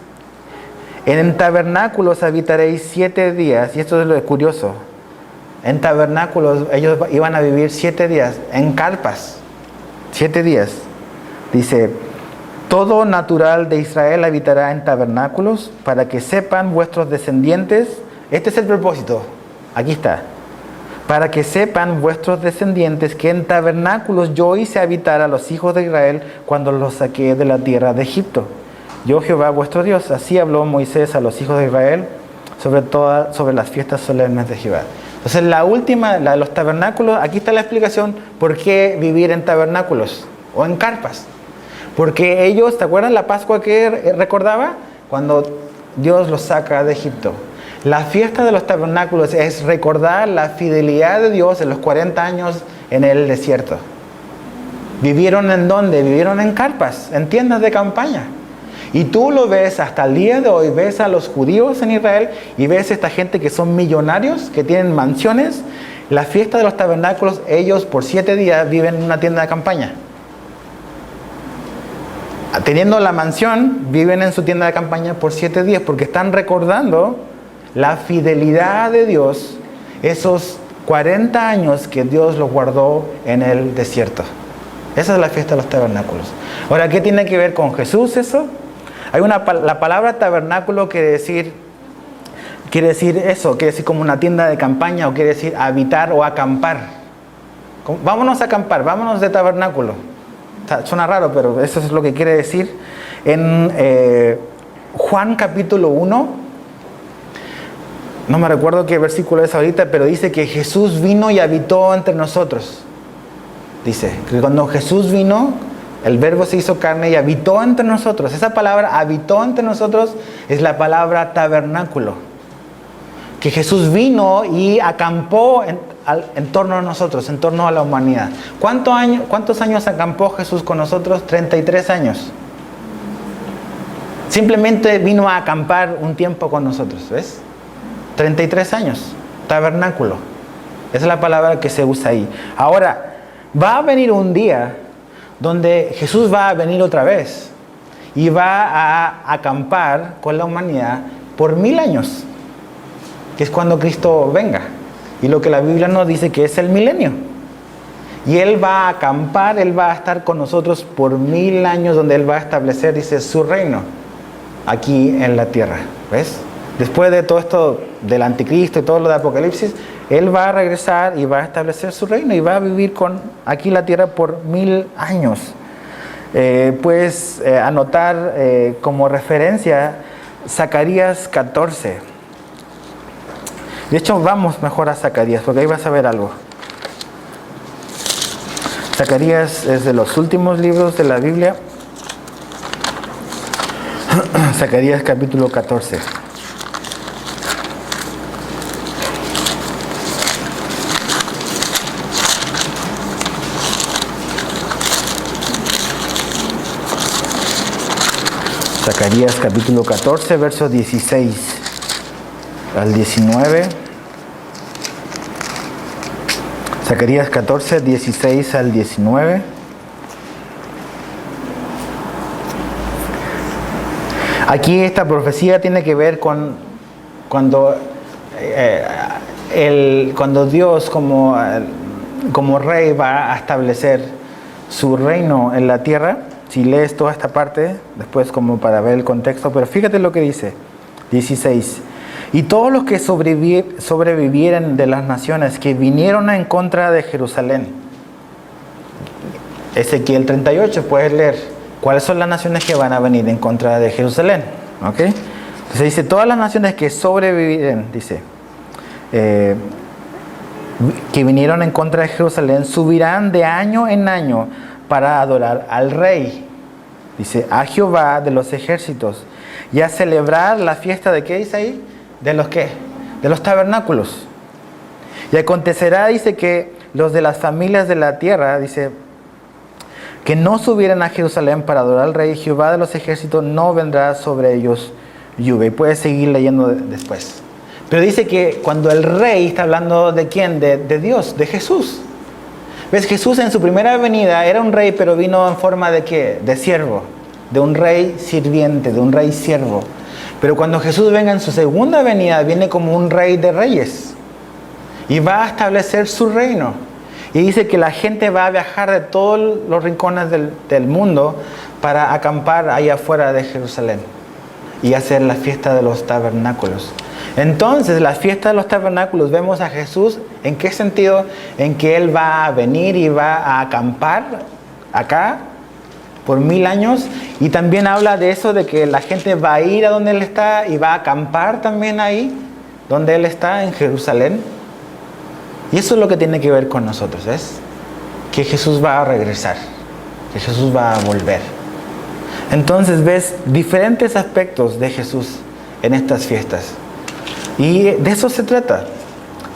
En tabernáculos habitaréis 7 días. Y esto es lo curioso. En tabernáculos ellos iban a vivir 7 días, en carpas, 7 días. Dice, todo natural de Israel habitará en tabernáculos, para que sepan vuestros descendientes. Este es el propósito, aquí está. Para que sepan vuestros descendientes que en tabernáculos yo hice habitar a los hijos de Israel cuando los saqué de la tierra de Egipto. Yo Jehová vuestro Dios. Así habló Moisés a los hijos de Israel sobre las fiestas solemnes de Jehová. Entonces la última, la de los tabernáculos, aquí está la explicación por qué vivir en tabernáculos o en carpas. Porque ellos, ¿te acuerdas la Pascua que recordaba? Cuando Dios los saca de Egipto. La fiesta de los tabernáculos es recordar la fidelidad de Dios en los 40 años en el desierto. ¿Vivieron en dónde? Vivieron en carpas, en tiendas de campaña. Y tú lo ves hasta el día de hoy, ves a los judíos en Israel y ves a esta gente que son millonarios, que tienen mansiones. La fiesta de los tabernáculos, ellos por 7 días viven en una tienda de campaña. Teniendo la mansión, viven en su tienda de campaña por 7 días porque están recordando la fidelidad de Dios, esos 40 años que Dios los guardó en el desierto. Esa es la fiesta de los tabernáculos. Ahora, ¿qué tiene que ver con Jesús eso? La palabra tabernáculo quiere decir eso, quiere decir como una tienda de campaña, o quiere decir habitar o acampar. Vámonos a acampar, vámonos de tabernáculo. Suena raro, pero eso es lo que quiere decir. En Juan capítulo 1, no me recuerdo qué versículo es ahorita, pero dice que Jesús vino y habitó entre nosotros. Dice que cuando Jesús vino, el verbo se hizo carne y habitó entre nosotros. Esa palabra habitó entre nosotros es la palabra tabernáculo. Que Jesús vino y acampó en torno a nosotros, en torno a la humanidad. ¿Cuántos años acampó Jesús con nosotros? 33 años. Simplemente vino a acampar un tiempo con nosotros, ¿ves? 33 años, tabernáculo. Esa es la palabra que se usa ahí. Ahora, va a venir un día donde Jesús va a venir otra vez y va a acampar con la humanidad por 1000 años, que es cuando Cristo venga. Y lo que la Biblia nos dice que es el milenio. Y Él va a acampar, Él va a estar con nosotros por 1000 años, donde Él va a establecer, dice, su reino aquí en la tierra. ¿Ves? Después de todo esto del anticristo y todo lo de Apocalipsis, Él va a regresar y va a establecer su reino y va a vivir aquí la tierra por 1000 años. Puedes anotar como referencia Zacarías 14. De hecho, vamos mejor a Zacarías, porque ahí vas a ver algo. Zacarías es de los últimos libros de la Biblia. Zacarías capítulo 14. Zacarías capítulo 14, versos 16 al 19. Zacarías 14, 16 al 19. Aquí esta profecía tiene que ver con cuando Dios como rey va a establecer su reino en la tierra. Si lees toda esta parte, después como para ver el contexto, pero fíjate lo que dice, 16. Y todos los que sobrevivieran de las naciones que vinieron en contra de Jerusalén. Ezequiel 38, puedes leer cuáles son las naciones que van a venir en contra de Jerusalén. ¿Ok? Entonces dice, todas las naciones que sobrevivieren, dice, que vinieron en contra de Jerusalén, subirán de año en año para adorar al rey, dice, a Jehová de los ejércitos, y a celebrar la fiesta de, ¿qué dice ahí? ¿De los qué? De los tabernáculos. Y acontecerá, dice, que los de las familias de la tierra, dice, que no subieran a Jerusalén para adorar al rey, Jehová de los ejércitos no vendrá sobre ellos lluvia. Y puedes seguir leyendo después. Pero dice que cuando el rey está hablando de ¿quién? De Dios, de Jesús. ¿Ves? Jesús en su primera venida era un rey, pero vino en forma de ¿qué? De siervo, de un rey sirviente, de un rey siervo. Pero cuando Jesús venga en su segunda venida, viene como un rey de reyes. Y va a establecer su reino. Y dice que la gente va a viajar de todos los rincones del mundo para acampar ahí afuera de Jerusalén y hacer la fiesta de los tabernáculos. Entonces, la fiesta de los tabernáculos, vemos a Jesús, ¿en qué sentido? En que Él va a venir y va a acampar acá por 1000 años. Y también habla de eso, de que la gente va a ir a donde Él está y va a acampar también ahí, donde Él está, en Jerusalén. Y eso es lo que tiene que ver con nosotros, ¿ves? Que Jesús va a regresar, que Jesús va a volver. Entonces, ves diferentes aspectos de Jesús en estas fiestas. Y de eso se trata.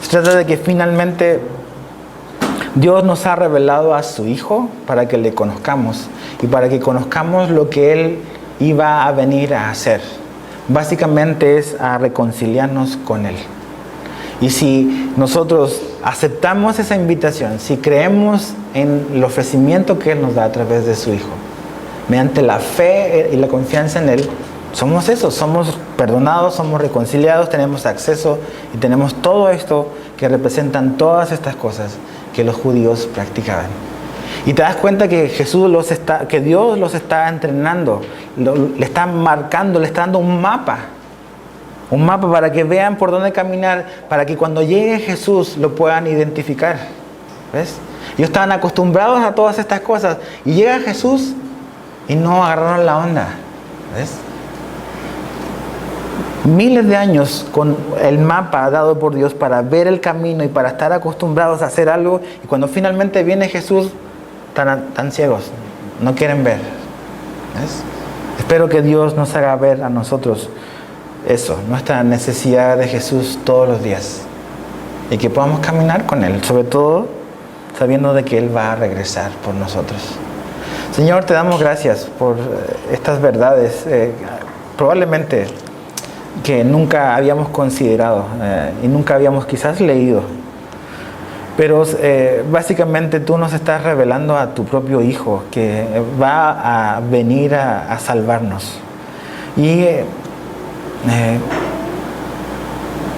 Se trata de que finalmente Dios nos ha revelado a su Hijo para que le conozcamos y para que conozcamos lo que Él iba a venir a hacer. Básicamente es a reconciliarnos con Él. Y si nosotros aceptamos esa invitación, si creemos en el ofrecimiento que Él nos da a través de su Hijo, mediante la fe y la confianza en Él, somos eso, somos perdonados, somos reconciliados, tenemos acceso y tenemos todo esto que representan todas estas cosas que los judíos practicaban. Y te das cuenta que que Dios los está entrenando, le está marcando, le está dando un mapa para que vean por dónde caminar, para que cuando llegue Jesús lo puedan identificar. ¿Ves? Ellos estaban acostumbrados a todas estas cosas y llega Jesús y no agarraron la onda. ¿Ves? Miles de años con el mapa dado por Dios para ver el camino y para estar acostumbrados a hacer algo, y cuando finalmente viene Jesús, tan ciegos, no quieren ver. ¿Ves? Espero que Dios nos haga ver a nosotros eso, nuestra necesidad de Jesús todos los días, y que podamos caminar con Él, sobre todo sabiendo de que Él va a regresar por nosotros. Señor, te damos gracias por estas verdades, probablemente que nunca habíamos considerado y nunca habíamos quizás leído. Pero básicamente tú nos estás revelando a tu propio Hijo que va a venir a salvarnos. Y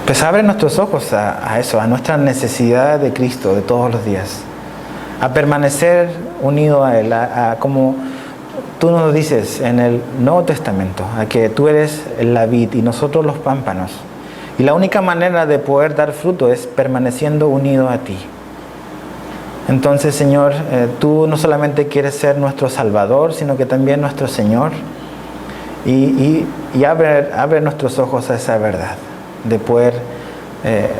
pues abre nuestros ojos a eso, a nuestra necesidad de Cristo de todos los días. A permanecer unido a Él, como tú nos dices en el Nuevo Testamento, a que tú eres la vid y nosotros los pámpanos. Y la única manera de poder dar fruto es permaneciendo unido a ti. Entonces, Señor, tú no solamente quieres ser nuestro Salvador, sino que también nuestro Señor. Y abre nuestros ojos a esa verdad, de poder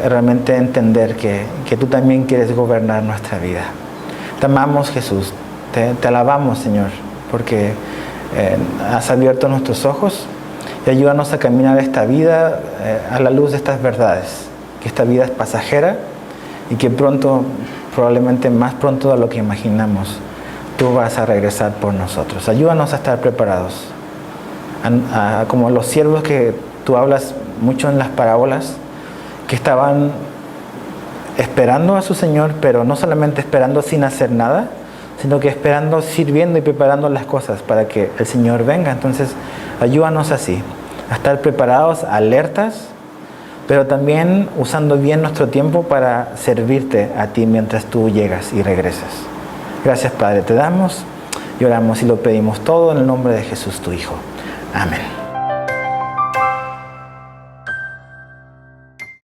realmente entender que tú también quieres gobernar nuestra vida. Te amamos, Jesús. Te alabamos, Señor, porque has abierto nuestros ojos y ayúdanos a caminar esta vida a la luz de estas verdades, que esta vida es pasajera y que pronto, probablemente más pronto de lo que imaginamos, tú vas a regresar por nosotros. Ayúdanos a estar preparados, como los siervos que tú hablas mucho en las parábolas, que estaban esperando a su Señor, pero no solamente esperando sin hacer nada, sino que esperando, sirviendo y preparando las cosas para que el Señor venga. Entonces, ayúdanos así, a estar preparados, alertas, pero también usando bien nuestro tiempo para servirte a ti mientras tú llegas y regresas. Gracias, Padre, te damos y oramos y lo pedimos todo en el nombre de Jesús, tu Hijo. Amén.